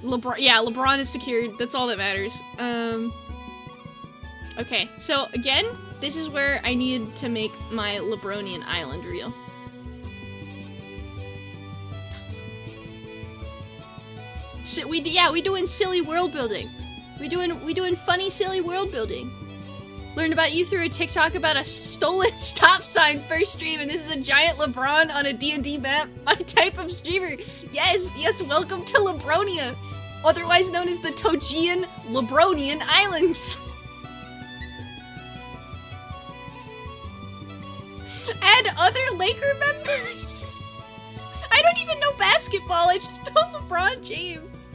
LeBron is secured. That's all that matters. Okay, so again, this is where I need to make my Lebronian island real. So we doing silly world building. We doing funny silly world building. Learned about you through a TikTok about a stolen stop sign first stream, and this is a giant LeBron on a D&D map. My type of streamer. Yes, welcome to Lebronia, otherwise known as the Togian Lebronian Islands. Add other Laker members. I don't even know basketball, I just know LeBron James.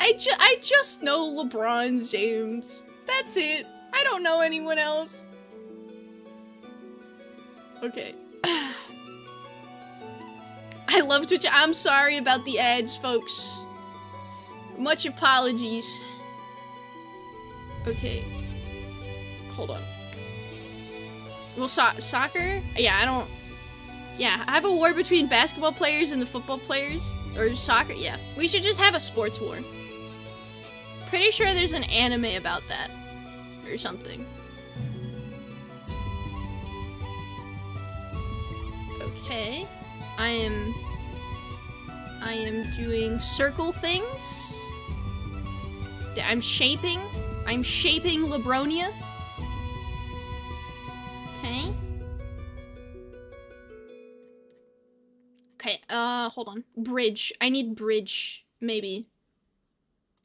I just know LeBron James. That's it. I don't know anyone else. Okay. I love Twitch. I'm sorry about the ads, folks. Much apologies. Okay. Hold on. Well, soccer? Yeah, I don't... Yeah, I have a war between basketball players and the football players. Or soccer, yeah. We should just have a sports war. Pretty sure there's an anime about that. Or something. Okay. I am doing circle things. I'm shaping Lebronia. Okay. Okay, hold on. Bridge. I need bridge. Maybe.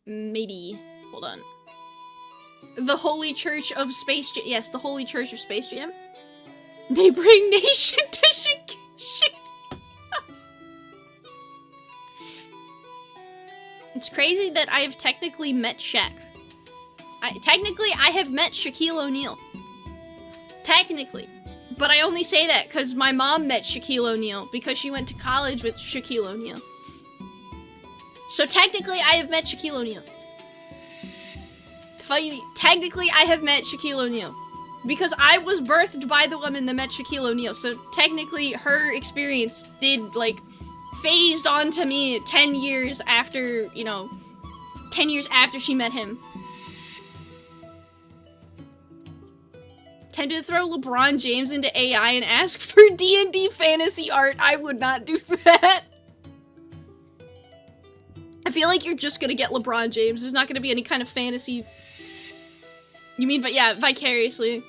Hold on. The Holy Church of Space Jam. Yes, the Holy Church of Space Jam. Neighboring nation to It's crazy that I have technically met Shaq. Technically, I have met Shaquille O'Neal. Technically. But I only say that because my mom met Shaquille O'Neal because she went to college with Shaquille O'Neal. So technically, I have met Shaquille O'Neal. Technically, I have met Shaquille O'Neal. Because I was birthed by the woman that met Shaquille O'Neal. So technically, her experience did, like, phased onto me 10 years after, you know, 10 years after she met him. Tempted to throw LeBron James into AI and ask for D&D fantasy art. I would not do that. I feel like you're just gonna get LeBron James. There's not gonna be any kind of fantasy. You mean, but yeah, vicariously.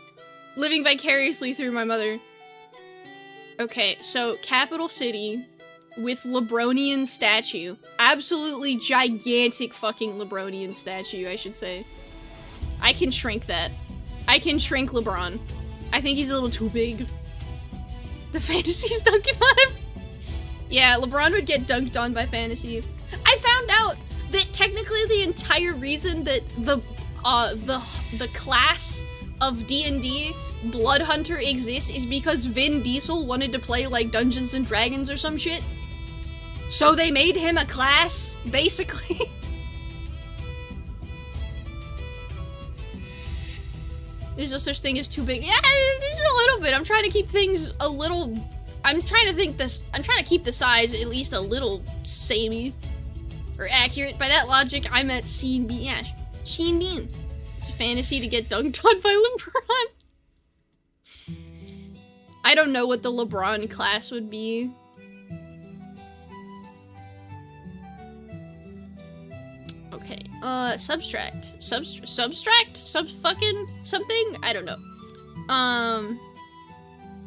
Living vicariously through my mother. Okay, so capital city with Lebronian statue. Absolutely gigantic fucking Lebronian statue, I should say. I can shrink that. I can shrink LeBron. I think he's a little too big. The fantasy's dunking on him. Yeah, LeBron would get dunked on by fantasy. I found out that technically the entire reason that the class of D&D Blood Hunter exists is because Vin Diesel wanted to play like Dungeons and Dragons or some shit. So they made him a class, basically. There's no such thing as too big. Yeah, there's a little bit. I'm trying to keep things a little. I'm trying to keep the size at least a little samey or accurate. By that logic, I'm at Scene Bean. Yeah, Scene Bean. It's a fantasy to get dunked on by LeBron. I don't know what the LeBron class would be. Okay, subtract? Sub-fucking something? I don't know.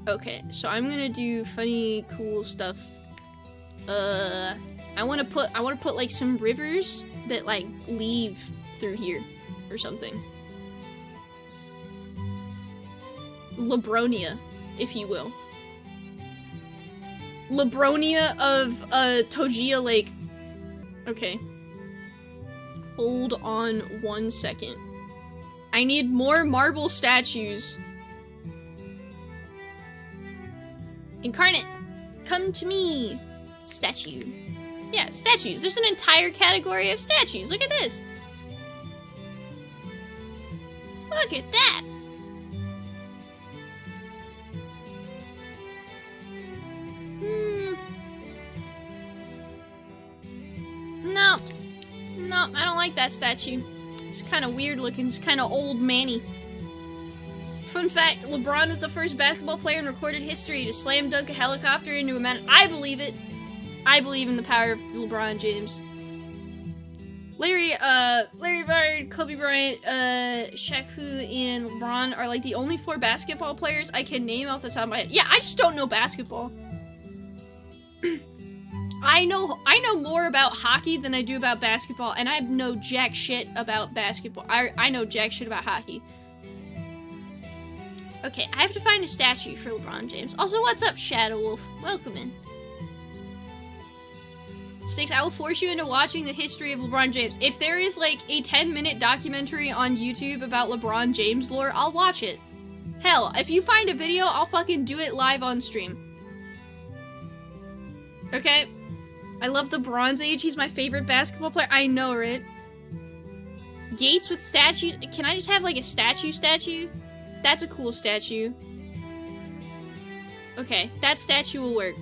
Okay, so I'm gonna do funny, cool stuff. I wanna put like some rivers that like leave through here or something. Lebronia, if you will. Lebronia of Togia Lake. Okay. Hold on 1 second. I need more marble statues. Incarnate, come to me. Statue. Yeah, statues. There's an entire category of statues. Look at this. Look at that. No. No, I don't like that statue. It's kind of weird looking. It's kind of old manny. Fun fact, LeBron was the first basketball player in recorded history to slam dunk a helicopter into a mountain. I believe it. I believe in the power of LeBron James. Larry Bird, Kobe Bryant, Shaq Fu, and LeBron are like the only 4 basketball players I can name off the top of my head. Yeah, I just don't know basketball. I know more about hockey than I do about basketball, and I know jack shit about basketball. I know jack shit about hockey. Okay, I have to find a statue for LeBron James. Also, what's up, Shadow Wolf? Welcome in. Styx, I will force you into watching the history of LeBron James. If there is like a 10-minute documentary on YouTube about LeBron James lore, I'll watch it. Hell, if you find a video, I'll fucking do it live on stream. Okay? I love the Bronze Age. He's my favorite basketball player. I know, right? Gates with statues. Can I just have like a statue? That's a cool statue. Okay, that statue will work.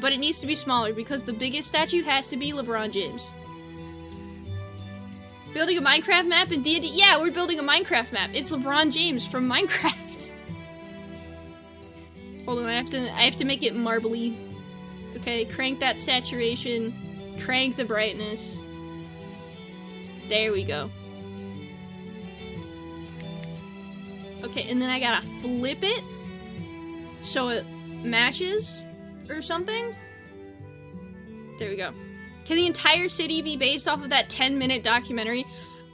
But it needs to be smaller because the biggest statue has to be LeBron James. Building a Minecraft map in D&D? Yeah, we're building a Minecraft map. It's LeBron James from Minecraft. Hold on, I have to make it marbly. Okay, crank that saturation. Crank the brightness. There we go. Okay, and then I gotta flip it so it matches or something. There we go. Can the entire city be based off of that 10-minute documentary?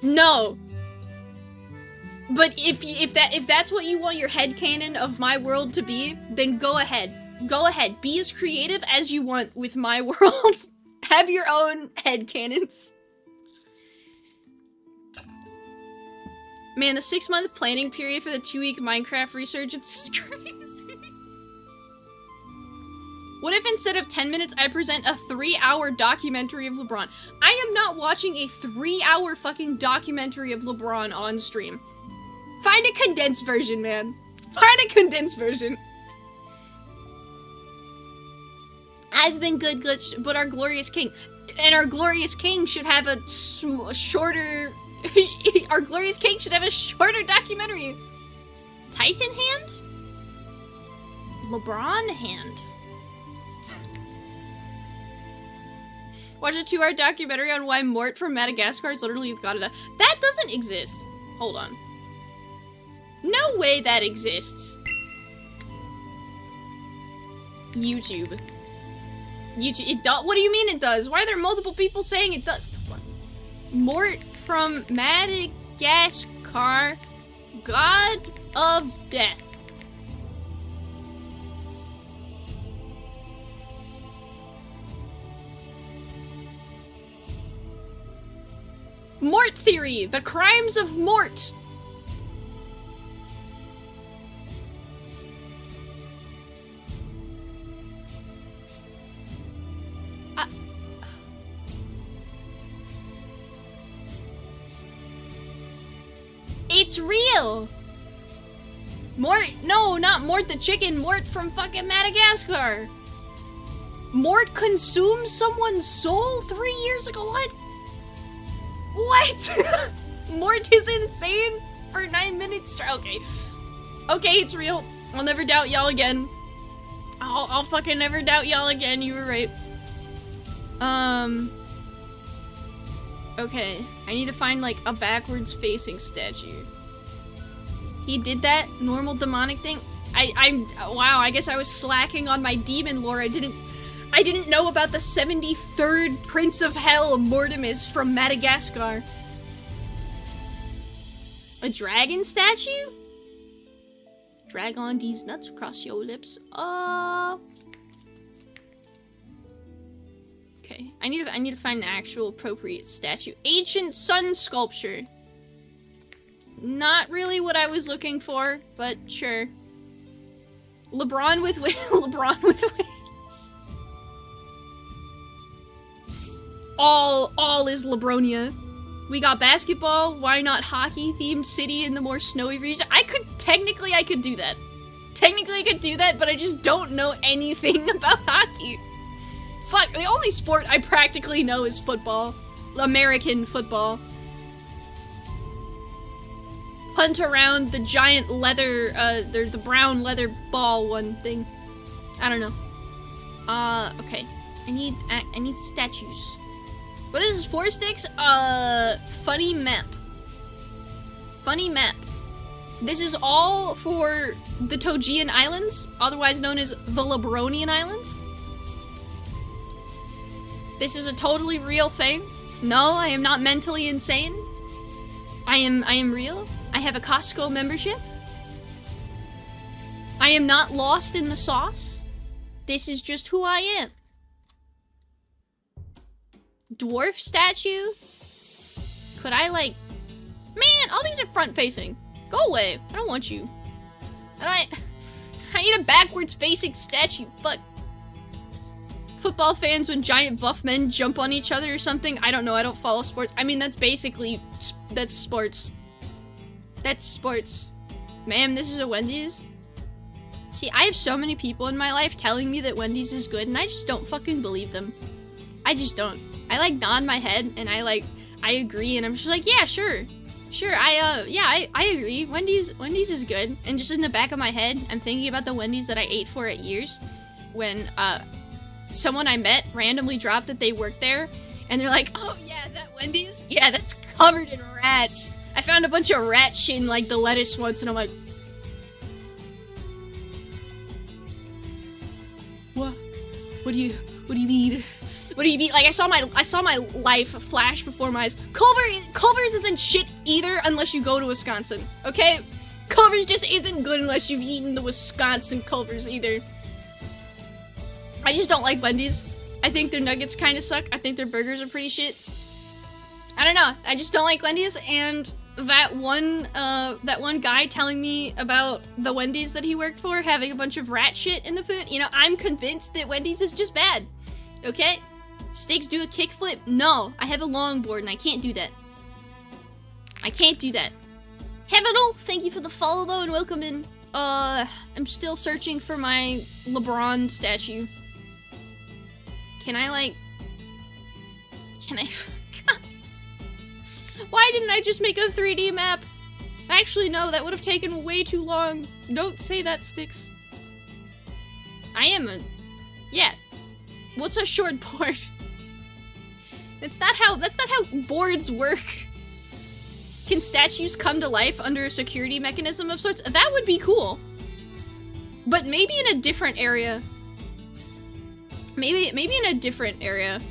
No. But if that's what you want your headcanon of my world to be, then go ahead. Go ahead. Be as creative as you want with my world. Have your own headcanons. Man, the 6-month planning period for the 2-week Minecraft resurgence is crazy. What if instead of 10 minutes, I present a 3-hour documentary of LeBron? I am not watching a 3-hour fucking documentary of LeBron on stream. Find a condensed version, man. Find a condensed version. I've been good glitched, but our glorious king. And our glorious king should have a shorter... Our glorious king should have a shorter documentary. Titan hand? LeBron hand. Watch a 2-hour documentary on why Mort from Madagascar is literally the god of death. That doesn't exist. Hold on. No way that exists. YouTube. What do you mean it does? Why are there multiple people saying it does? Mort from Madagascar, god of death. Mort theory, the crimes of Mort. It's real! Mort, no, not Mort the chicken, Mort from fucking Madagascar. Mort consumed someone's soul 3 years ago, what? What? Mort is insane for 9 minutes, okay. Okay, it's real. I'll never doubt y'all again. I'll fucking never doubt y'all again, you were right. Okay, I need to find, like, a backwards-facing statue. He did that normal demonic thing? Wow, I guess I was slacking on my demon lore. I didn't know about the 73rd Prince of Hell, Mortimus from Madagascar. A dragon statue? Drag on these nuts across your lips. Okay, I need to find an actual appropriate statue. Ancient sun sculpture. Not really what I was looking for, but sure. LeBron with LeBron with wings. All is Lebronian. We got basketball. Why not hockey themed city in the more snowy region? I could do that. Technically I could do that, but I just don't know anything about hockey. Fuck, the only sport I practically know is football. American football. Punt around the giant leather, the brown leather ball one thing. I don't know. Okay. I need statues. What is this for, Styx? Funny map. Funny map. This is all for the Togian Islands, otherwise known as the Lebronian Islands. This is a totally real thing. No, I am not mentally insane. I am real. I have a Costco membership. I am not lost in the sauce. This is just who I am. Dwarf statue? Could I, like... Man, all these are front-facing. Go away. I don't want you. I need a backwards-facing statue. Fuck. Football fans when giant buff men jump on each other or something. I don't know. I don't follow sports. I mean, that's basically... That's sports. That's sports. Ma'am, this is a Wendy's? See, I have so many people in my life telling me that Wendy's is good, and I just don't fucking believe them. I just don't. I, like, nod my head, and I agree, and I'm just like, yeah, sure. Sure, I agree. Wendy's is good. And just in the back of my head, I'm thinking about the Wendy's that I ate for at years when, someone I met randomly dropped that they worked there, and they're like, oh, yeah, that Wendy's? Yeah, that's covered in rats. I found a bunch of rat shit in, like, the lettuce once, and I'm like... What? What do you mean? What do you mean? Like, I saw my life flash before my eyes. Culver's isn't shit either unless you go to Wisconsin, okay? Culver's just isn't good unless you've eaten the Wisconsin Culver's either. I just don't like Wendy's. I think their nuggets kind of suck. I think their burgers are pretty shit. I don't know. I just don't like Wendy's, and that one guy telling me about the Wendy's that he worked for having a bunch of rat shit in the food, you know, I'm convinced that Wendy's is just bad. Okay? Styx, do a kickflip? No, I have a longboard and I can't do that. I can't do that. Heavenal, thank you for the follow though and welcome in. I'm still searching for my LeBron statue. Can I Why didn't I just make a 3D map? Actually, no, that would have taken way too long. Don't say that, Styx. Yeah. What's a short board? That's not how boards work. Can statues come to life under a security mechanism of sorts? That would be cool. But maybe in a different area. Maybe in a different area.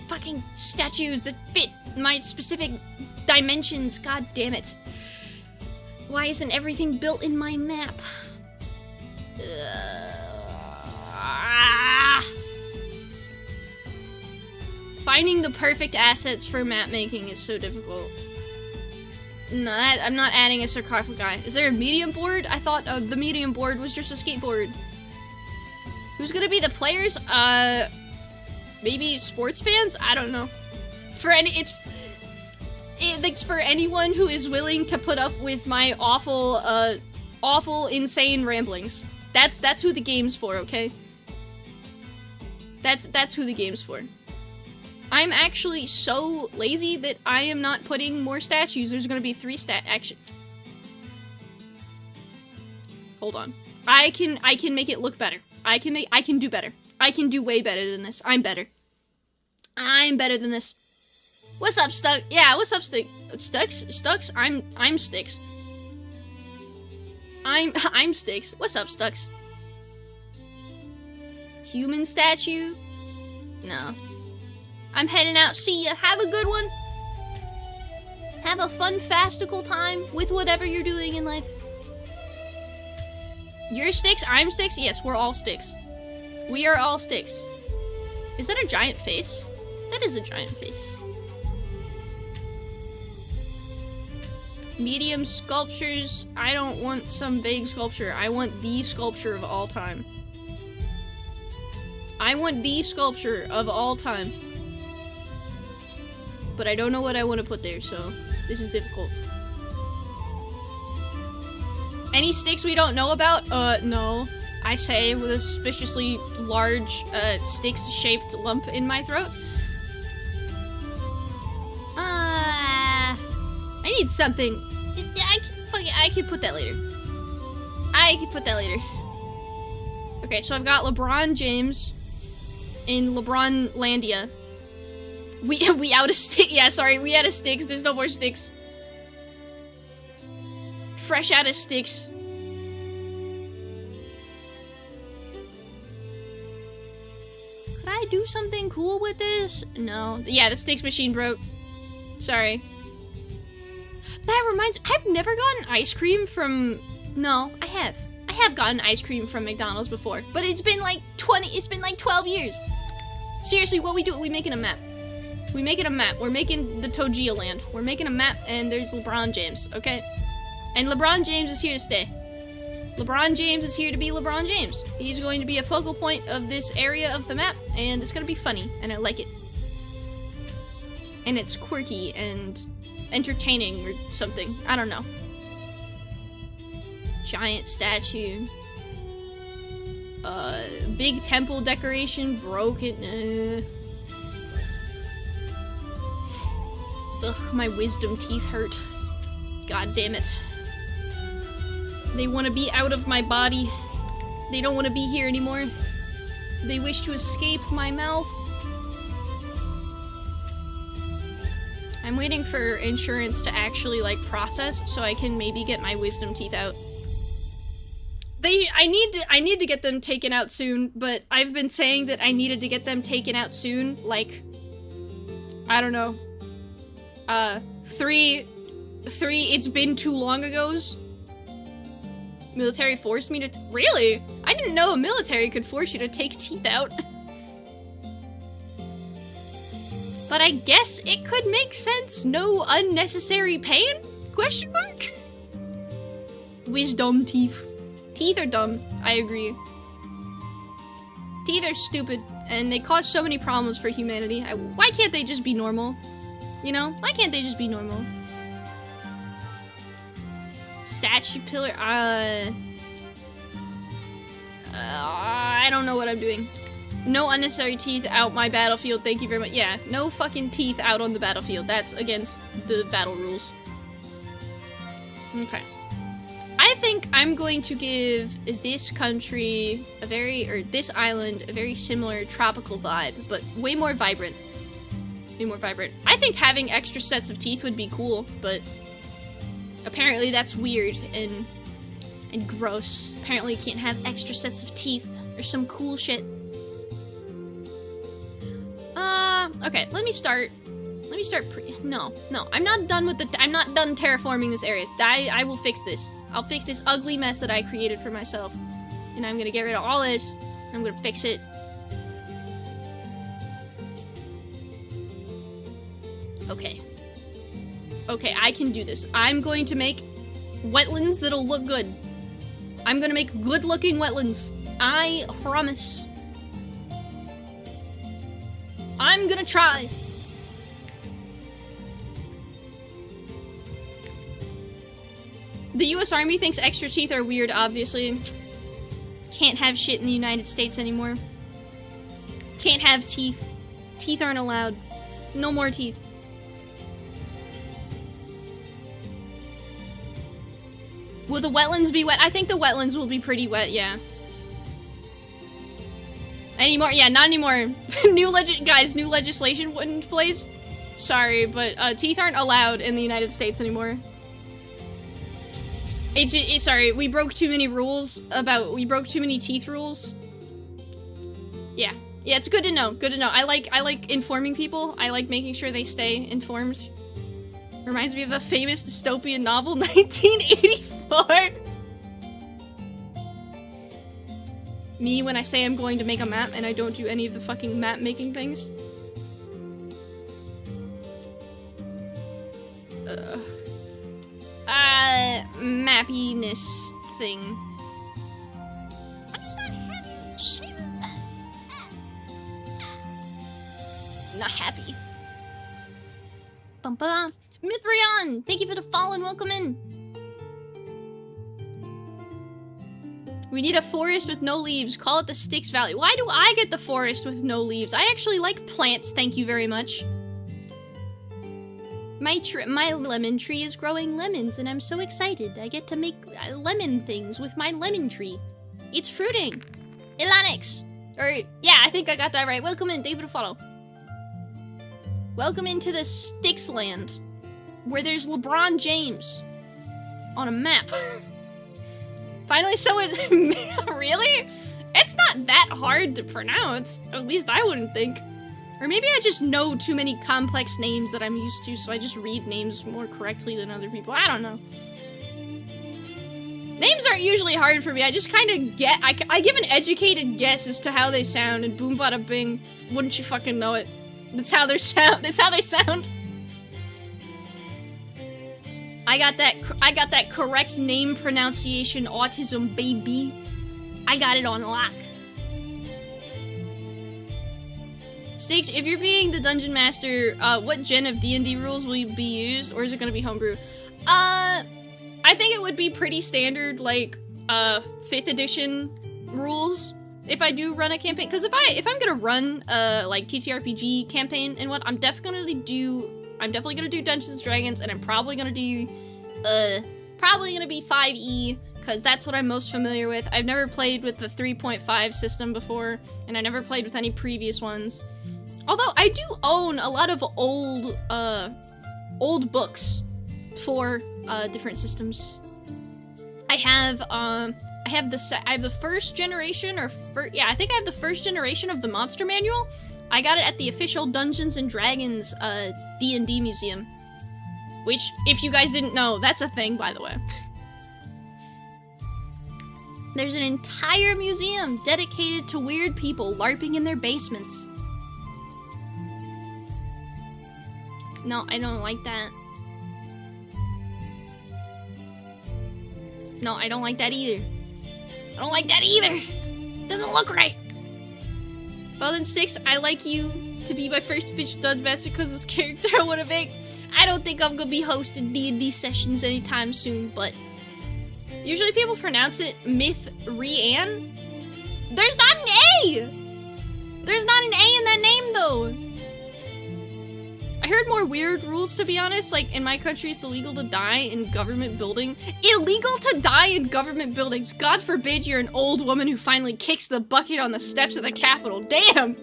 Fucking statues that fit my specific dimensions. God damn it. Why isn't everything built in my map? Finding the perfect assets for map making is so difficult. No, I'm not adding a sarcophagi. Is there a medium board? I thought the medium board was just a skateboard. Who's gonna be the players? Maybe sports fans? I don't know. It's for anyone who is willing to put up with my awful, insane ramblings. That's who the game's for, okay? That's who the game's for. I'm actually so lazy that I am not putting more statues. There's gonna be 3 action. Hold on. I can make it look better. I can do better. I can do way better than this. I'm better. I'm better than this. What's up, Styx? Yeah, what's up, Styx? Styx? I'm Styx. I'm Styx. What's up, Styx? Human statue? No. I'm heading out. See ya. Have a good one. Have a fun fastical time with whatever you're doing in life. You're Styx? I'm Styx? Yes, we're all Styx. We are all Styx. Is that a giant face? That is a giant face. Medium sculptures. I don't want some vague sculpture. I want the sculpture of all time. I want the sculpture of all time. But I don't know what I want to put there, so this is difficult. Any Styx we don't know about? No. I say with a suspiciously large, Styx-shaped lump in my throat. I need something. I can put that later. Okay, so I've got LeBron James in LeBronlandia. We out of Styx. Yeah, sorry, we out of Styx. There's no more Styx. Fresh out of Styx. Could I do something cool with this? No. Yeah, the Styx machine broke. Sorry. That reminds, I've never gotten ice cream from, no, I have gotten ice cream from McDonald's before, but it's been like 12 years. Seriously, what we do, we making a map. We making a map. We're making the Togia land. We're making a map, and there's LeBron James, okay? And LeBron James is here to stay. LeBron James is here to be LeBron James. He's going to be a focal point of this area of the map, and it's gonna be funny, and I like it. And it's quirky and entertaining or something. I don't know. Giant statue. Big temple decoration, broken. Ugh, my wisdom teeth hurt. God damn it. They want to be out of my body. They don't want to be here anymore. They wish to escape my mouth. I'm waiting for insurance to actually, like, process so I can maybe get my wisdom teeth out. I need to get them taken out soon, but I've been saying that I needed to get them taken out soon, like, I don't know, three it's been too long ago's. Military forced me to really? I didn't know a military could force you to take teeth out. But I guess it could make sense. No unnecessary pain? Question mark? Wisdom teeth. Teeth are dumb. I agree. Teeth are stupid, and they cause so many problems for humanity. Why can't they just be normal? You know? Why can't they just be normal? Statue pillar, I don't know what I'm doing. No unnecessary teeth out my battlefield, thank you very much. Yeah, no fucking teeth out on the battlefield. That's against the battle rules. Okay. I think I'm going to give this country this island a very similar tropical vibe, but way more vibrant. Way more vibrant. I think having extra sets of teeth would be cool, but apparently that's weird and gross. Apparently you can't have extra sets of teeth or some cool shit. Okay, let me start no, I'm not done I'm not done terraforming this area. I will fix this. I'll fix this ugly mess that I created for myself. And I'm gonna get rid of all this, and I'm gonna fix it. Okay. Okay, I can do this. I'm going to make wetlands that'll look good. I'm gonna make good-looking wetlands. I promise. I'm gonna try. The US Army thinks extra teeth are weird, obviously. Can't have shit in the United States anymore. Can't have teeth. Teeth aren't allowed. No more teeth. Will the wetlands be wet? I think the wetlands will be pretty wet, yeah. Anymore? Yeah, not anymore. New legislation went into place. Sorry, but teeth aren't allowed in the United States anymore. Sorry, we broke too many rules we broke too many teeth rules. Yeah. Yeah, it's good to know. Good to know. I like informing people. I like making sure they stay informed. Reminds me of a famous dystopian novel, 1984. Me when I say I'm going to make a map and I don't do any of the fucking map making things. Mappiness thing. I'm just not happy. Not happy. Bum bum. Mithrion, thank you for the follow and welcome in. We need a forest with no leaves. Call it the Styx Valley. Why do I get the forest with no leaves? I actually like plants, thank you very much. My lemon tree is growing lemons, and I'm so excited. I get to make lemon things with my lemon tree. It's fruiting. Ilanix. Yeah, I think I got that right. Welcome in, David to follow. Welcome into the Styx land, where there's LeBron James on a map. Finally, someone's really? It's not that hard to pronounce. At least I wouldn't think. Or maybe I just know too many complex names that I'm used to, so I just read names more correctly than other people. I don't know. Names aren't usually hard for me. I just kind of I give an educated guess as to how they sound, and boom bada bing. Wouldn't you fucking know it? That's how they sound. That's how they sound. I got that correct name pronunciation autism, baby. I got it on lock. Styx, if you're being the dungeon master, what gen of D&D rules will be used, or is it gonna be homebrew? I think it would be pretty standard, like 5th edition rules. If I do run a campaign, because if I'm gonna run like TTRPG campaign and what, I'm definitely gonna do Dungeons and Dragons, and I'm probably gonna do be 5e, because that's what I'm most familiar with. I've never played with the 3.5 system before, and I never played with any previous ones. Although I do own a lot of old books for different systems. I I have the first generation, yeah, I think I have the first generation of the Monster Manual. I got it at the official Dungeons and Dragons D&D museum. Which, if you guys didn't know, that's a thing, by the way. There's an entire museum dedicated to weird people LARPing in their basements. No, I don't like that. No, I don't like that either. I don't like that either. Doesn't look right. Well then, Styx, I like you to be my first official Dungeon Master because this character I want to make. I don't think I'm gonna be hosting D&D sessions anytime soon, but usually people pronounce it Myth-Rian. There's not an A! There's not an A in that name, though. I heard more weird rules, to be honest. Like, in my country, it's illegal to die in government building. Illegal to die in government buildings. God forbid you're an old woman who finally kicks the bucket on the steps of the Capitol. Damn!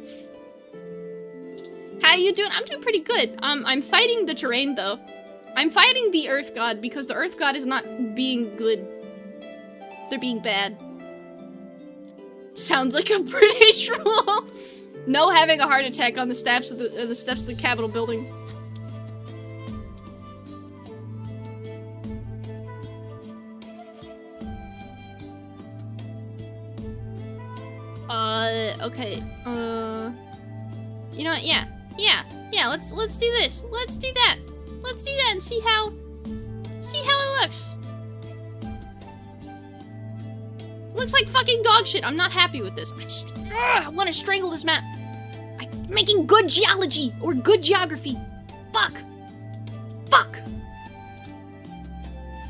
How you doing? I'm doing pretty good. I'm fighting the terrain, though. I'm fighting the Earth God, because the Earth God is not being good. They're being bad. Sounds like a British rule. No having a heart attack on the steps of the Capitol building. Okay. You know what? Yeah. Let's do this. Let's do that. Let's do that and see how it looks. Looks like fucking dog shit. I'm not happy with this. I want to strangle this map. I'm making good geology or good geography. Fuck.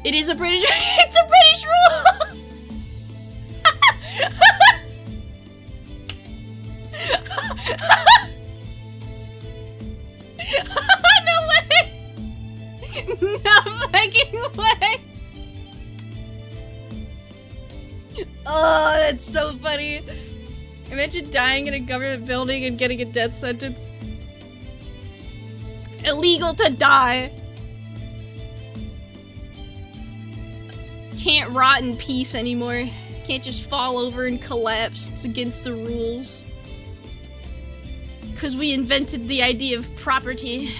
It is a British. It's a British rule. No way. No fucking way. Oh, that's so funny. Imagine dying in a government building and getting a death sentence. Illegal to die. Can't rot in peace anymore. Can't just fall over and collapse. It's against the rules. 'Cause we invented the idea of property.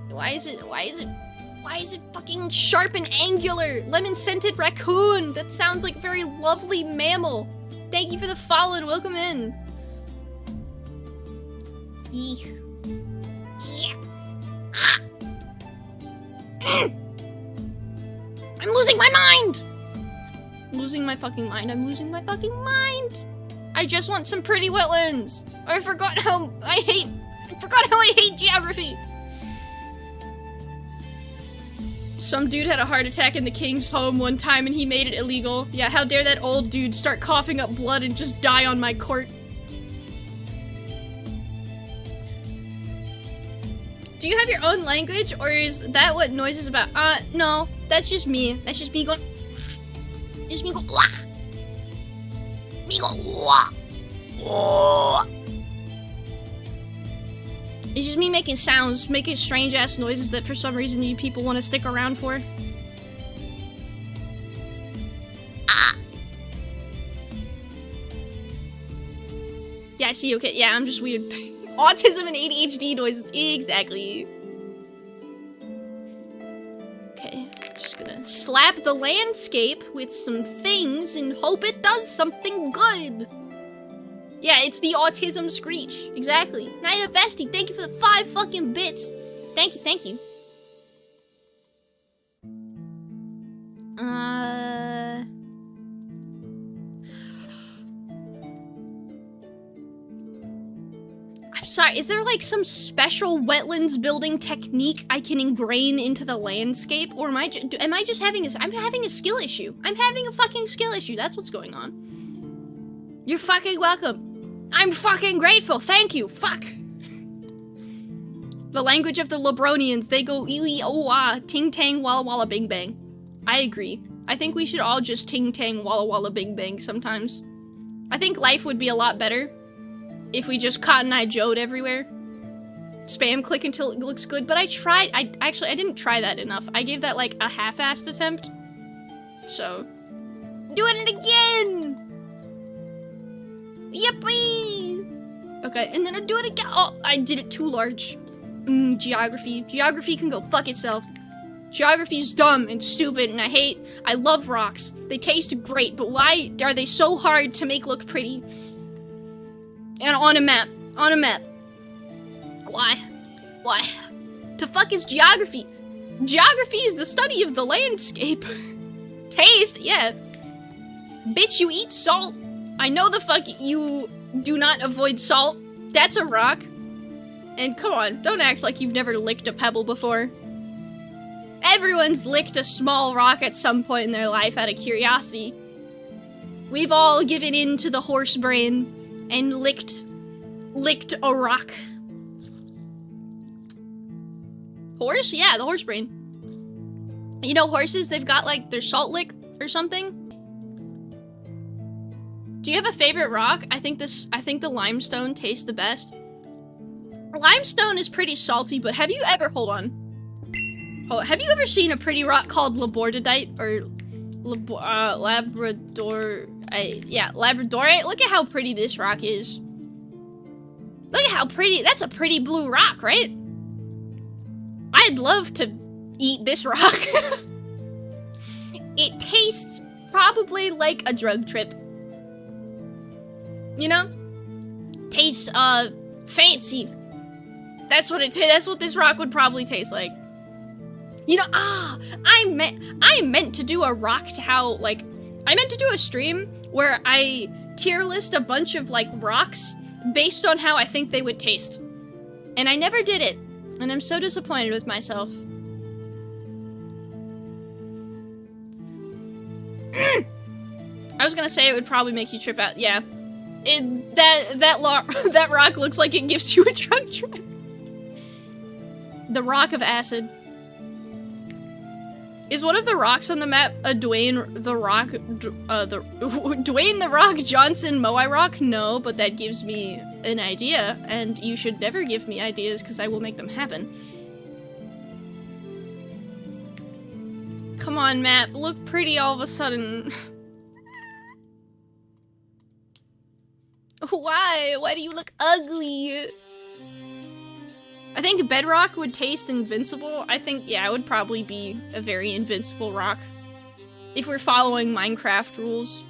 Why is it fucking sharp and angular? Lemon-scented raccoon. That sounds like a very lovely mammal. Thank you for the follow and welcome in. Eek. Yeah. I'm losing my mind. I'm losing my fucking mind. I just want some pretty wetlands. I forgot how I hate geography. Some dude had a heart attack in the king's home one time and he made it illegal. Yeah, how dare that old dude start coughing up blood and just die on my court. Do you have your own language or is that what noise is about? No, that's just me. That's just me going, wah. Me going, wah. Wah. It's just me making sounds, making strange-ass noises that for some reason you people want to stick around for. Yeah, I see, okay. Yeah, I'm just weird. Autism and ADHD noises. Exactly. Okay, just gonna slap the landscape with some things and hope it does something good. Yeah, it's the autism screech. Exactly. Naya Vesti, thank you for the 5 fucking bits. Thank you. I'm sorry, is there like some special wetlands building technique I can ingrain into the landscape? Or am I just having I'm having a skill issue. I'm having a fucking skill issue. That's what's going on. You're fucking welcome. I'm fucking grateful. Thank you. Fuck. The language of the Lebronians. They go ee oh ah, ting tang walla walla bing bang. I agree. I think we should all just ting tang walla walla bing bang sometimes. I think life would be a lot better if we just Cotton Eye Joe'd everywhere. spam click until it looks good, but I didn't try that enough. I gave that like a half-assed attempt. So, doing it again! Yippee! Okay, and then I do it again. Oh, I did it too large. Geography. Geography can go fuck itself. Geography's dumb and stupid, and I love rocks. They taste great, but why are they so hard to make look pretty? And on a map. Why? To fuck is geography? Geography is the study of the landscape. Taste, yeah. Bitch, you eat salt. I know the fuck you do not avoid salt. That's a rock. And come on, don't act like you've never licked a pebble before. Everyone's licked a small rock at some point in their life out of curiosity. We've all given in to the horse brain and licked a rock. Horse? Yeah, the horse brain. You know horses, they've got like their salt lick or something. Do you have a favorite rock? I think the limestone tastes the best. Limestone is pretty salty, but have you ever, have you ever seen a pretty rock called labradorite or labradorite? Yeah, labradorite. Look at how pretty this rock is. Look at how pretty, that's a pretty blue rock, right? I'd love to eat this rock. It tastes probably like a drug trip. You know? Tastes, fancy. That's what this rock would probably taste like. You know, I meant to do a rock to how, like, I meant to do a stream where I tier list a bunch of, like, rocks based on how I think they would taste. And I never did it. And I'm so disappointed with myself. I was gonna say it would probably make you trip out. Yeah. That rock looks like it gives you a drug trip. The rock of acid. Is one of the rocks on the map a Dwayne the Rock Johnson Moai rock? No, but that gives me an idea, and you should never give me ideas because I will make them happen. Come on, map, look pretty all of a sudden. Why? Why do you look ugly? I think bedrock would taste invincible. I think, yeah, it would probably be a very invincible rock. If we're following Minecraft rules.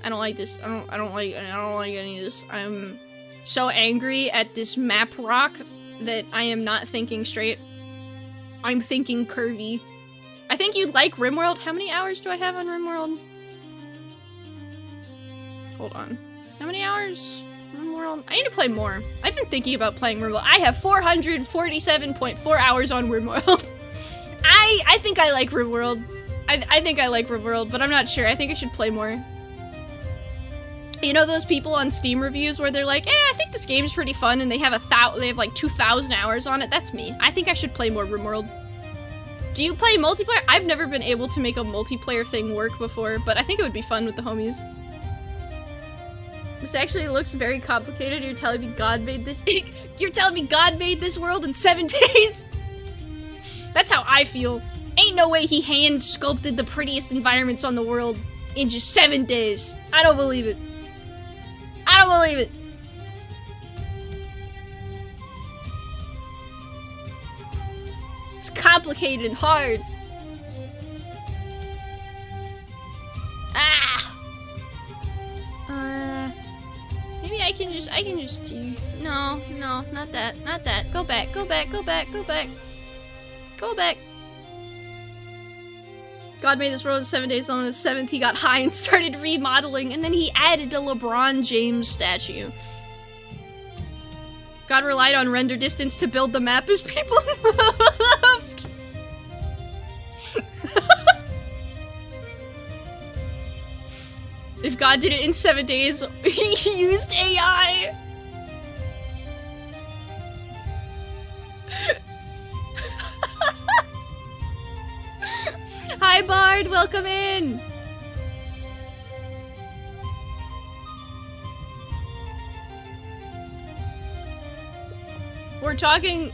I don't like this. I don't like any of this. I'm so angry at this map rock that I am not thinking straight. I'm thinking curvy. I think you'd like RimWorld. How many hours do I have on RimWorld? Hold on. How many hours? RimWorld? I need to play more. I've been thinking about playing RimWorld. I have 447.4 hours on RimWorld. I think I like RimWorld. I think I like RimWorld, but I'm not sure. I think I should play more. You know those people on Steam reviews where they're like, I think this game's pretty fun, and they have like 2,000 hours on it? That's me. I think I should play more RimWorld. Do you play multiplayer? I've never been able to make a multiplayer thing work before, but I think it would be fun with the homies. This actually looks very complicated. You're telling me God made this- You're telling me God made this world in 7 days? That's how I feel. Ain't no way he hand sculpted the prettiest environments on the world in just 7 days. I don't believe it. I don't believe it. It's complicated and hard. Maybe I can just do. No, not that. Go back. God made this world in 7 days. On the 7th, he got high and started remodeling, and then he added a LeBron James statue. God relied on render distance to build the map as people moved. If God did it in 7 days, he used AI. Hi, Bard, welcome in. We're talking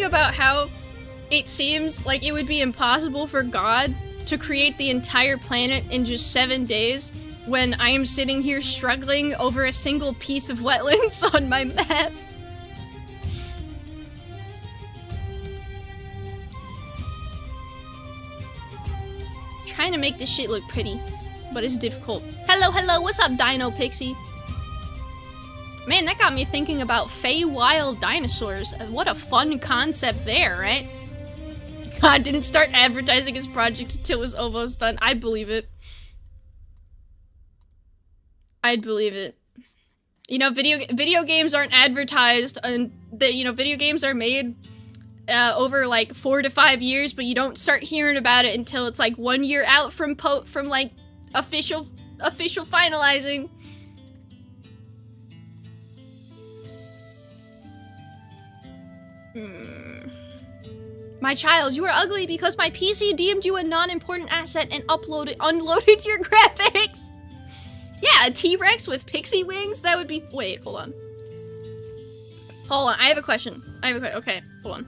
about how it seems like it would be impossible for God to create the entire planet in just 7 days when I am sitting here struggling over a single piece of wetlands on my map. Trying to make this shit look pretty, but it's difficult. Hello, what's up, Dino Pixie? Man, that got me thinking about Feywild dinosaurs. What a fun concept there, right? God didn't start advertising his project until it was almost done. I'd believe it. I'd believe it. You know, video games aren't advertised, and video games are made over like 4 to 5 years, but you don't start hearing about it until it's like 1 year out from like official finalizing. My child, you are ugly because my PC deemed you a non-important asset and unloaded your graphics. Yeah, a T-Rex with pixie wings? That would be- wait, hold on. I have a question. Okay, hold on.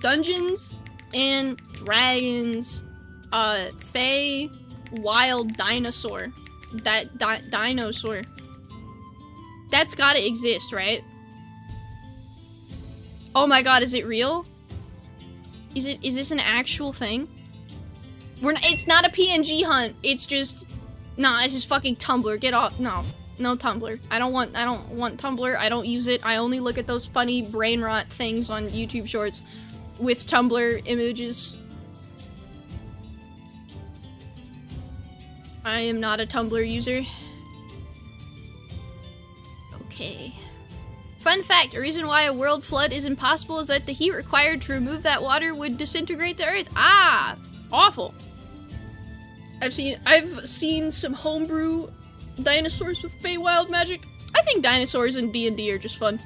Dungeons and Dragons, Fey, Wild Dinosaur. Dinosaur. That's gotta exist, right? Oh my god, is it real? Is this an actual thing? It's not a PNG hunt. It's just, nah, it's just fucking Tumblr. Get off. No Tumblr. I don't want Tumblr. I don't use it. I only look at those funny brain rot things on YouTube Shorts with Tumblr images. I am not a Tumblr user. Okay. Fun fact, a reason why a world flood is impossible is that the heat required to remove that water would disintegrate the earth. Ah, awful. I've seen some homebrew dinosaurs with Feywild magic. I think dinosaurs in D&D are just fun.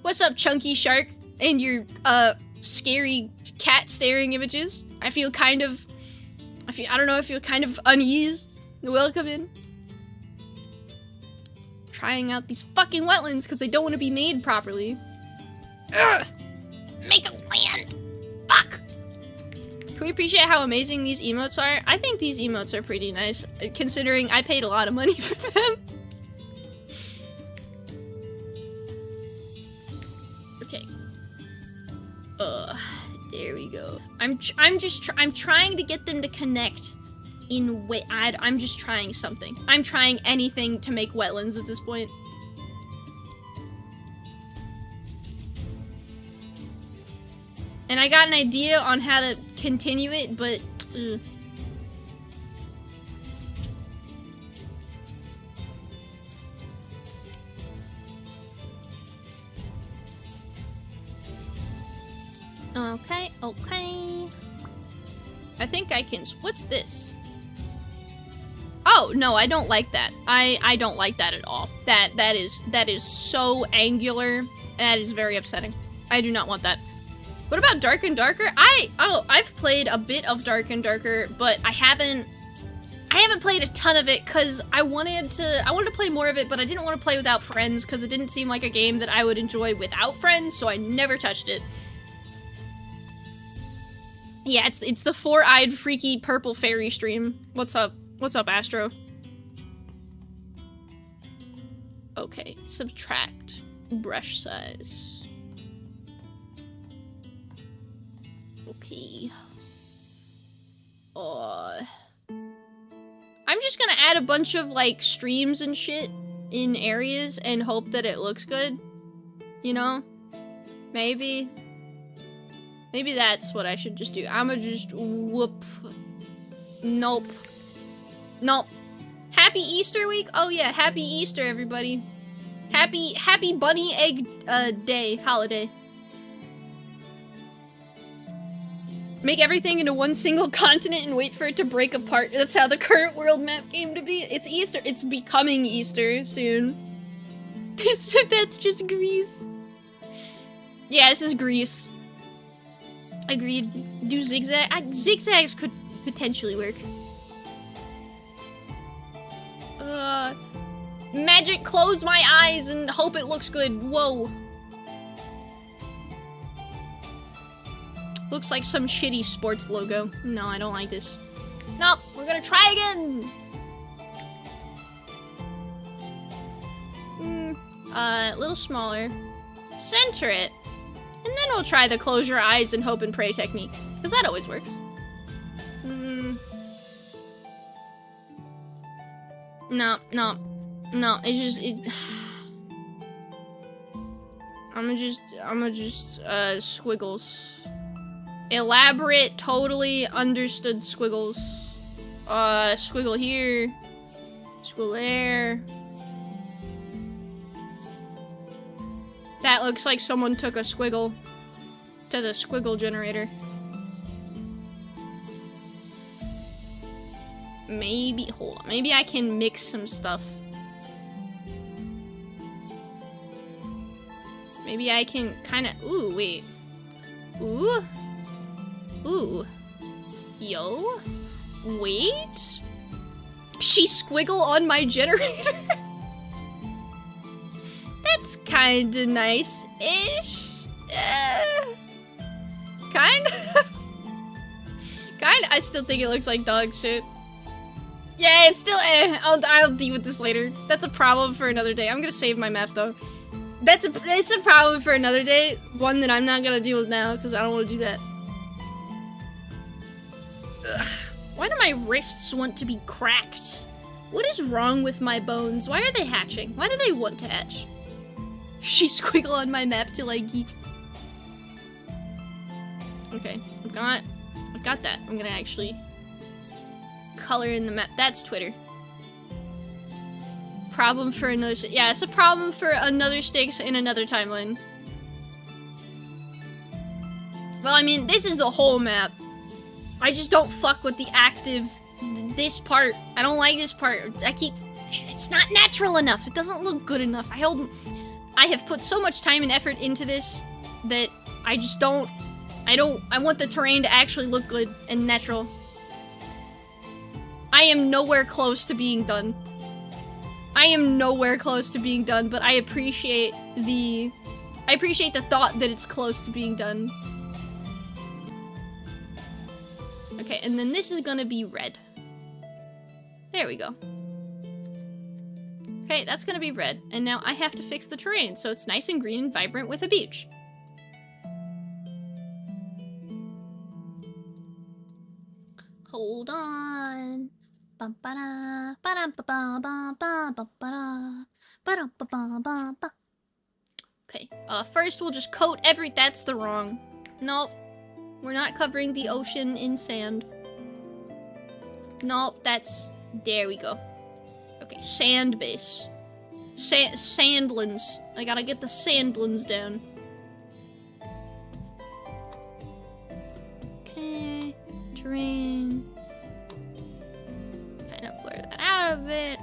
What's up, Chunky Shark? And your, scary cat staring images? I feel kind of uneased. Welcome in. Trying out these fucking wetlands because they don't want to be made properly. Ugh! Make a land! Fuck! Can we appreciate how amazing these emotes are? I think these emotes are pretty nice, considering I paid a lot of money for them. Okay. There we go. I'm trying to get them to connect in way. I'm just trying something. I'm trying anything to make wetlands at this point. And I got an idea on how to continue it, but Okay. I think I can. What's this? Oh, no, I don't like that. I don't like that at all. That is so angular. That is very upsetting. I do not want that. What about Dark and Darker? I've played a bit of Dark and Darker, but I haven't played a ton of it because I wanted to play more of it, but I didn't want to play without friends because it didn't seem like a game that I would enjoy without friends, so I never touched it. Yeah, it's the four-eyed freaky purple fairy stream. What's up? What's up, Astro? Okay, subtract brush size. Okay. I'm just gonna add a bunch of, like, streams and shit in areas and hope that it looks good. You know? Maybe that's what I should just do. I'ma just whoop. Nope. Happy Easter week? Oh yeah, happy Easter, everybody. Happy bunny egg day, holiday. Make everything into one single continent and wait for it to break apart. That's how the current world map came to be. It's Easter. It's becoming Easter soon. That's just Greece. Yeah, this is Greece. Agreed. Do zigzags could potentially work. Magic close my eyes and hope it looks good. Whoa. Looks like some shitty sports logo. No, I don't like this. Nope, we're gonna try again. A little smaller. Center it. And then we'll try the close your eyes and hope and pray technique. Because that always works. No, it's just, I'm just, squiggles. Elaborate, totally understood squiggles. Squiggle here. Squiggle there. That looks like someone took a squiggle to the squiggle generator. Maybe, hold on, maybe I can mix some stuff. Maybe I can kind of, ooh, wait. Ooh. Ooh. Yo. Wait. She squiggle on my generator? That's kinda nice-ish. Kind of. I still think it looks like dog shit. Yeah, it's still I'll deal with this later. That's a problem for another day. I'm gonna save my map though. It's a problem for another day. One that I'm not gonna deal with now because I don't want to do that. Ugh. Why do my wrists want to be cracked? What is wrong with my bones? Why are they hatching? Why do they want to hatch? She squiggle on my map till I geek. Okay, I've got that. I'm gonna actually color in the map. That's Twitter. Problem for another. Yeah, it's a problem for another Styx in another timeline. Well, I mean, this is the whole map. I just don't fuck with the active. This part. I don't like this part. It's not natural enough. It doesn't look good enough. I have put so much time and effort into this that I just don't. I want the terrain to actually look good and natural. I am nowhere close to being done. I am nowhere close to being done, but I appreciate the thought that it's close to being done. Okay, and then this is gonna be red. There we go. Okay, that's gonna be red, and now I have to fix the terrain so it's nice and green and vibrant with a beach. Hold on. Okay, first we'll just coat that's the wrong. Nope. We're not covering the ocean in sand. Nope, there we go. Okay, sand base. Sandlands. I gotta get the sandlands down. Okay, terrain. Kind of blur that out of it.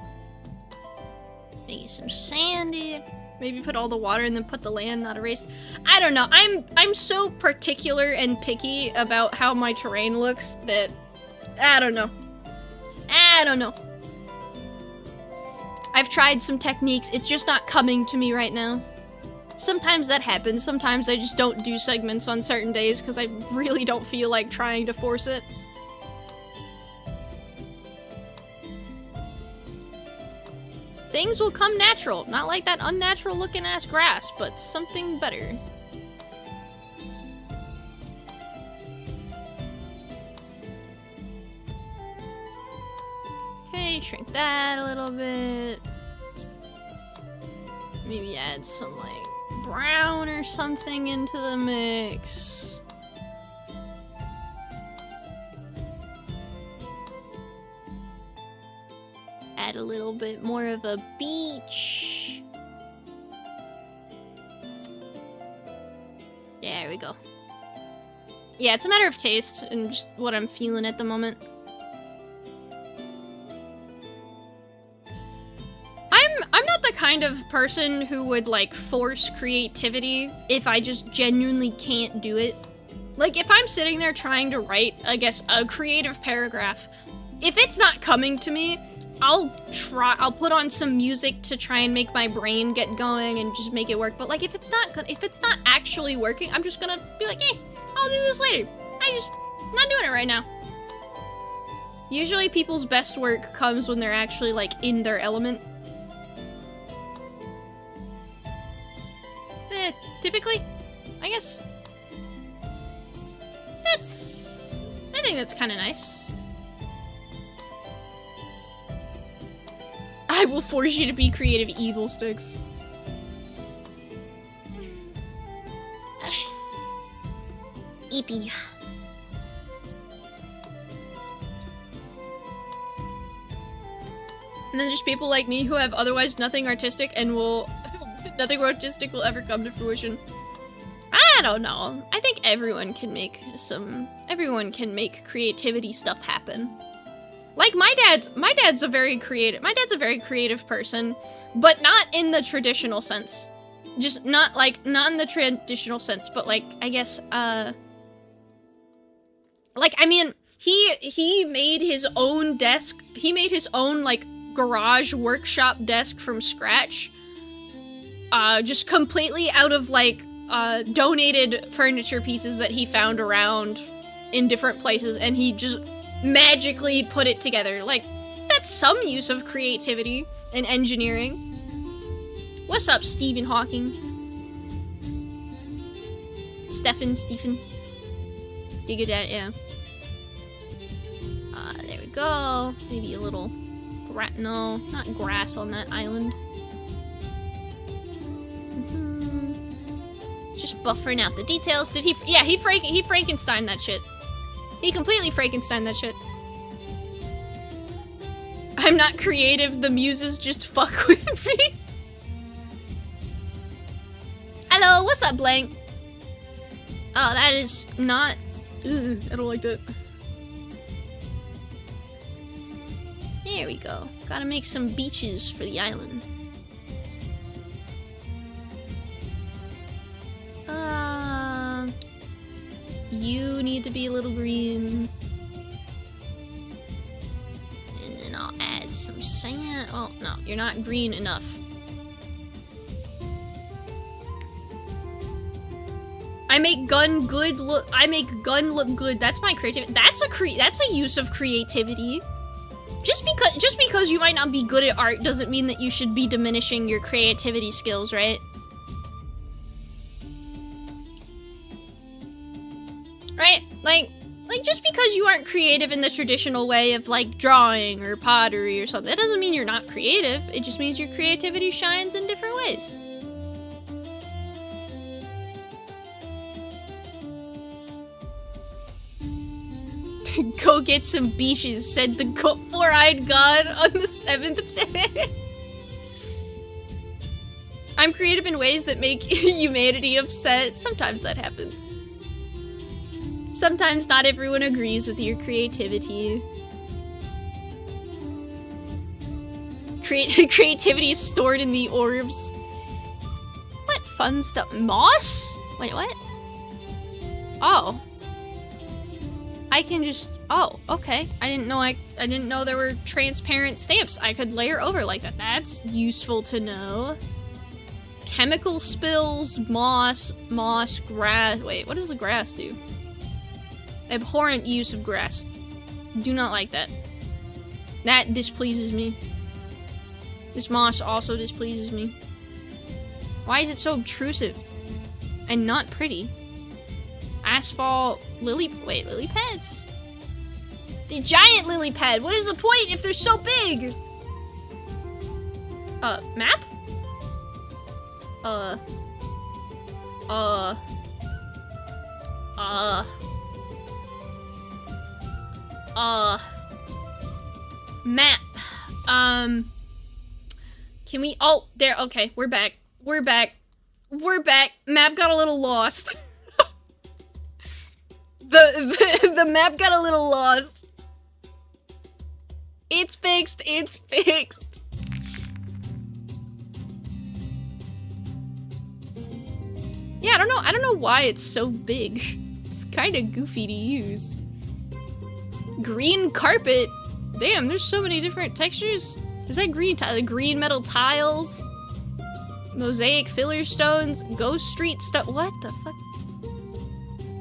Make it some sandy. Maybe put all the water and then put the land not erased. I don't know. I'm so particular and picky about how my terrain looks that I don't know. I've tried some techniques. It's just not coming to me right now. Sometimes that happens. Sometimes I just don't do segments on certain days because I really don't feel like trying to force it. Things will come natural. Not like that unnatural looking ass grass, but something better. Okay, shrink that a little bit. Maybe add some like brown or something into the mix. Add a little bit more of a beach. There we go. Yeah, it's a matter of taste and just what I'm feeling at the moment. I'm not the kind of person who would like force creativity if I just genuinely can't do it. Like if I'm sitting there trying to write, I guess, a creative paragraph, if it's not coming to me, I'll put on some music to try and make my brain get going and just make it work. But like, if it's not actually working, I'm just gonna be like, eh, I'll do this later. I'm not doing it right now. Usually people's best work comes when they're actually like in their element. Typically, I guess. I think that's kind of nice. I will force you to be creative, evil Styx. Eepy. And then there's people like me who have otherwise nothing artistic and nothing artistic will ever come to fruition. I don't know. I think everyone can make creativity stuff happen. Like my dad's a very creative person, but not in the traditional sense. Just not in the traditional sense, but like, I guess, like, I mean, he made his own desk. He made his own, like, garage workshop desk from scratch. Just completely out of, like, donated furniture pieces that he found around in different places, and he just magically put it together. Like, that's some use of creativity and engineering. What's up, Stephen Hawking? Stephen. Dig it out, yeah. There we go. Maybe a little no, not grass on that island. Just buffering out the details. Did he? Yeah, he Frankenstein that shit. He completely Frankenstein that shit. I'm not creative. The muses just fuck with me. Hello, what's up, Blank? Oh, that is not. Ugh, I don't like that. There we go. Gotta make some beaches for the island. You need to be a little green. And then I'll add some sand. Oh, no, you're not green enough. I make gun look good. That's my creativity. That's a use of creativity. Just because you might not be good at art doesn't mean that you should be diminishing your creativity skills, right? Right? Like just because you aren't creative in the traditional way of like drawing or pottery or something, that doesn't mean you're not creative. It just means your creativity shines in different ways. Go get some beaches, said the four-eyed god on the 7th day. I'm creative in ways that make humanity upset. Sometimes that happens. Sometimes not everyone agrees with your creativity. Creativity is stored in the orbs. What fun stuff? Moss? Wait, what? Oh. I can just, oh, okay. I didn't know there were transparent stamps I could layer over like that. That's useful to know. Chemical spills, moss, grass. Wait, what does the grass do? Abhorrent use of grass. Do not like that. That displeases me. This moss also displeases me. Why is it so obtrusive? And not pretty? Asphalt, lily pads? The giant lily pad, what is the point if they're so big? Map? Map. Can we, oh, there, okay, we're back. Map got a little lost. The map got a little lost. It's fixed. Yeah, I don't know why it's so big. It's kind of goofy to use. Green carpet? Damn, there's so many different textures. Is that green green metal tiles? Mosaic filler stones? Ghost street stone? What the fuck?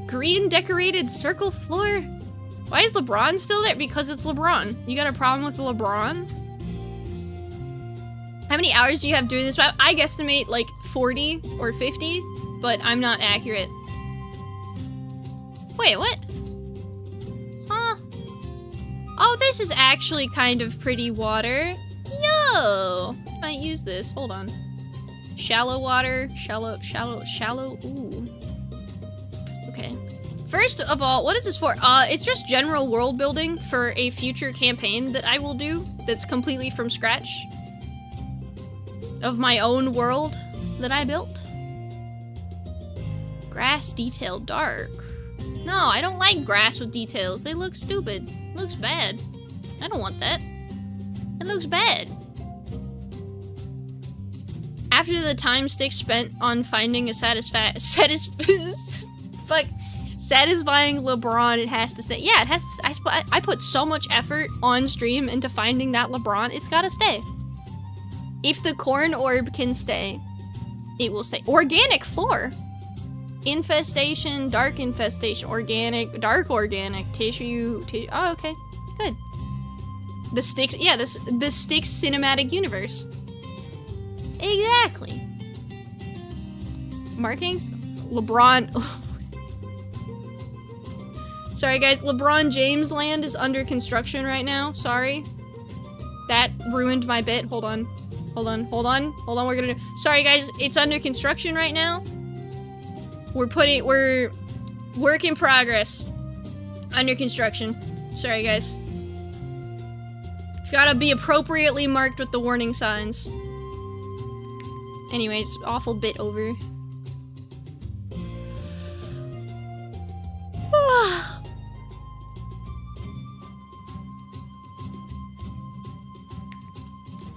Green decorated circle floor? Why is LeBron still there? Because it's LeBron. You got a problem with LeBron? How many hours do you have doing this map? I guesstimate like 40 or 50, but I'm not accurate. Wait, what? Huh? Oh, this is actually kind of pretty water. Yo! I might use this. Hold on. Shallow water. Shallow. Ooh. Okay. First of all, what is this for? It's just general world building for a future campaign that I will do that's completely from scratch. Of my own world that I built. Grass detail dark. No, I don't like grass with details. They look stupid. Looks bad. I don't want that. It looks bad. After the time Styx spent on finding a satisfying LeBron, it has to stay. Yeah, it has to. I put so much effort on stream into finding that LeBron. It's gotta stay. If the corn orb can stay, it will stay. Organic floor. Infestation, dark infestation, organic, dark organic, tissue. Oh, okay, good. The Styx, yeah, the Styx cinematic universe. Exactly. Markings? LeBron. Sorry guys, LeBron James land is under construction right now. Sorry. That ruined my bit. Hold on. We're gonna do. Sorry guys, it's under construction right now. We're work in progress. Under construction. Sorry guys. It's gotta be appropriately marked with the warning signs. Anyways, awful bit over.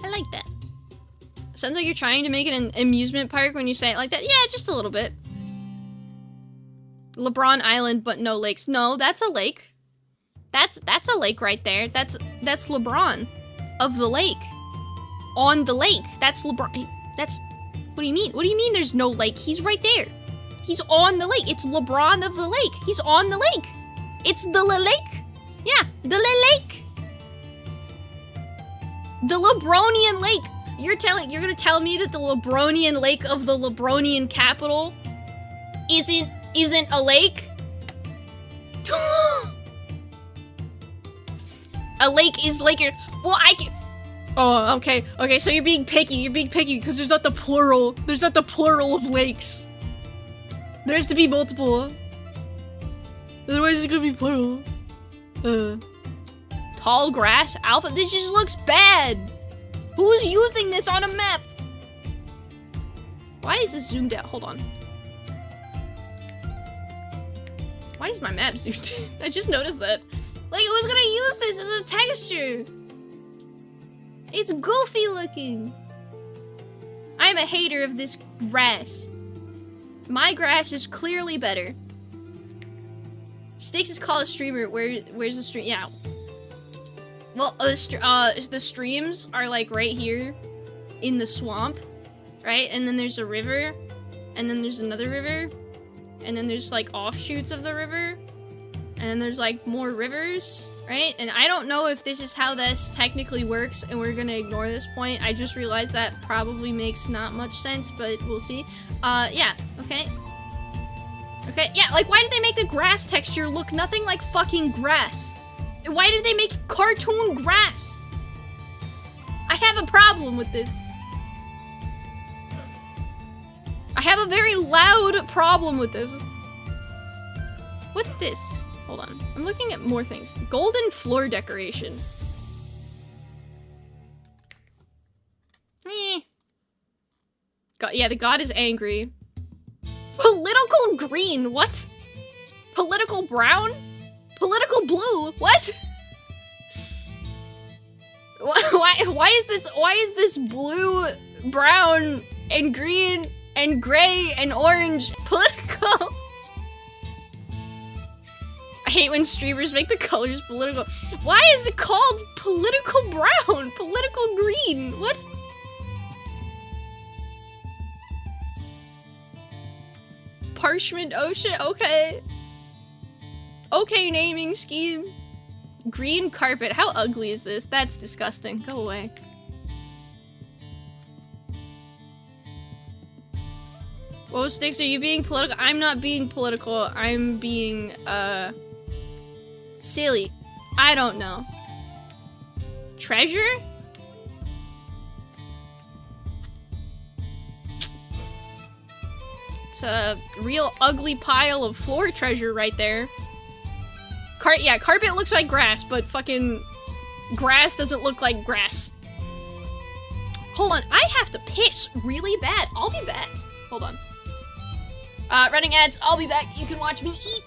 I like that. Sounds like you're trying to make it an amusement park when you say it like that. Yeah, just a little bit. LeBron Island, but no lakes. No, that's a lake. That's a lake right there. That's LeBron of the lake. On the lake. That's LeBron. That's. What do you mean? What do you mean there's no lake? He's right there. He's on the lake. It's LeBron of the lake. He's on the lake. It's the lake. Yeah, the lake. The Lebronian lake. You're gonna tell me that the Lebronian lake of the Lebronian capital isn't a lake? A lake is lake. Well, I can. Oh, okay. Okay, so you're being picky. You're being picky because there's not the plural. There's not the plural of lakes. There has to be multiple. Otherwise, it's gonna be plural. Tall grass alpha. This just looks bad. Who's using this on a map? Why is this zoomed out? Hold on. Why is my map zoomed in? I just noticed that. Like, who's gonna use this as a texture? It's goofy looking. I'm a hater of this grass. My grass is clearly better. Styx is called a streamer. Where's the stream? Yeah. Well, the streams are like right here in the swamp, right? And then there's a river, and then there's another river, and then there's like offshoots of the river, and then there's like more rivers, right? And I don't know if this is how this technically works, and we're gonna ignore this point. I just realized that probably makes not much sense, but we'll see. Yeah, okay. Okay, yeah, like why did they make the grass texture look nothing like fucking grass? Why did they make cartoon grass? I have a problem with this. I have a very loud problem with this. What's this? Hold on. I'm looking at more things. Golden floor decoration. God, yeah, the god is angry. Political green, what? Political brown? Political blue, what? Why is this blue, brown, and green, and gray, and orange political? I hate when streamers make the colors political. Why is it called political brown? Political green? What? Parchment ocean? Okay. Okay, naming scheme. Green carpet. How ugly is this? That's disgusting. Go away. Whoa, Styx, are you being political? I'm not being political. I'm being, silly. I don't know. Treasure? It's a real ugly pile of floor treasure right there. Yeah, carpet looks like grass, but fucking grass doesn't look like grass. Hold on, I have to piss really bad. I'll be back. Hold on. Running ads, I'll be back. You can watch me eat.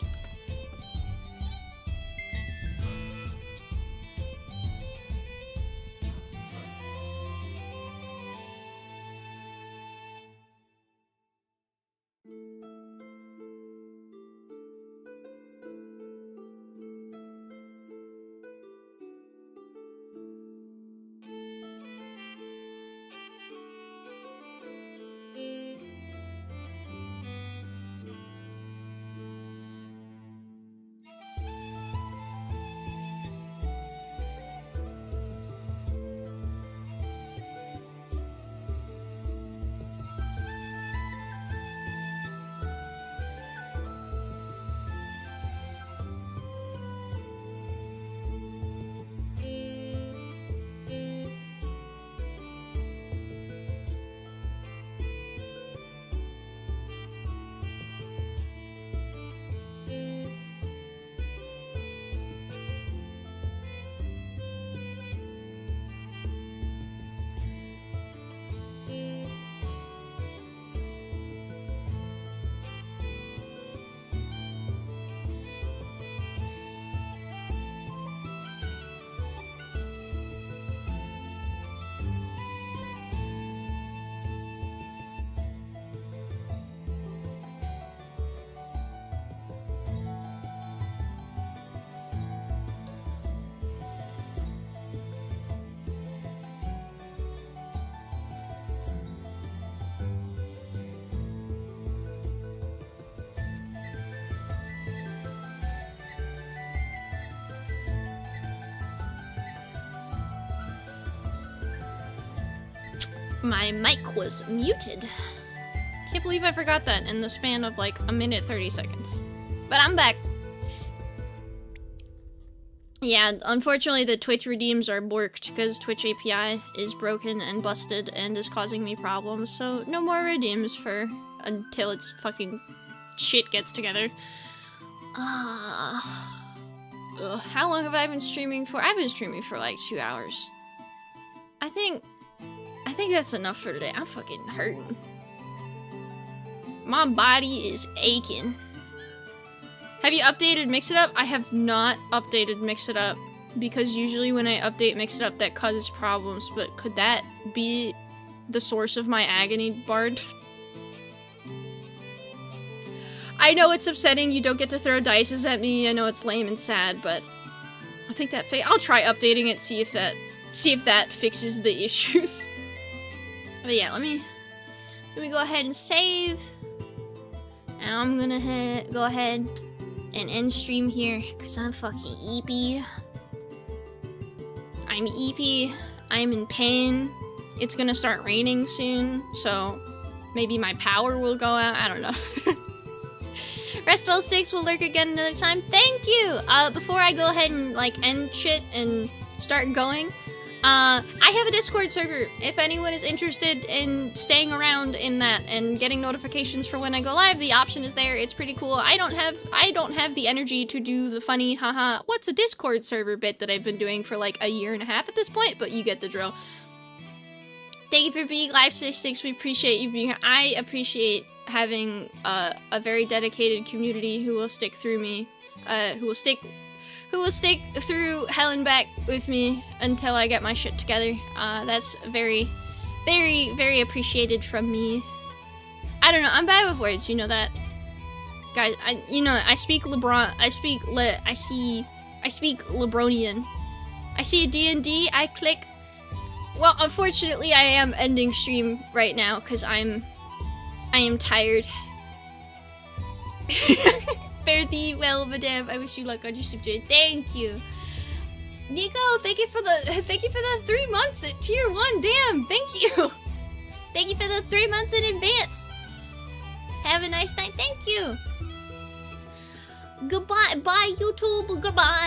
My mic was muted. Can't believe I forgot that in the span of like a minute 30 seconds. But I'm back. Yeah, unfortunately the Twitch redeems are borked because Twitch API is broken and busted and is causing me problems, so no more redeems for until its fucking shit gets together. How long have I been streaming for? I've been streaming for like 2 hours. I think that's enough for today. I'm fucking hurting. My body is aching. Have you updated Mix It Up? I have not updated Mix It Up because usually when I update Mix It Up that causes problems, but could that be the source of my agony, Bard? I know it's upsetting you don't get to throw dices at me. I know it's lame and sad, but I think that I'll try updating it, see if that fixes the issues. But yeah, let me go ahead and save. And I'm gonna go ahead and end stream here because I'm fucking eepy. I'm eepy. I'm in pain. It's gonna start raining soon, so maybe my power will go out. I don't know. Rest well, Styx will lurk again another time. Thank you! Before I go ahead and like end shit and start going, I have a Discord server. If anyone is interested in staying around in that and getting notifications for when I go live, the option is there. It's pretty cool. I don't have the energy to do the funny haha what's a Discord server bit that I've been doing for like a year and a half at this point, but you get the drill. Thank you for being live today, Styx. We appreciate you being here. I appreciate having a very dedicated community who will stick through me, who will stick through hell and back with me until I get my shit together. That's very, very, very appreciated from me. I don't know, I'm bad with words, you know that. guys, I speak LeBron. I speak Lebronian. I see a D&D. I click. Well, unfortunately, I am ending stream right now because I am tired. Fare thee well, madame. I wish you luck on your subject. Thank you. Nico, thank you for the 3 months at tier 1. Damn, thank you. Thank you for the 3 months in advance. Have a nice night. Thank you. Goodbye. Bye, YouTube. Goodbye.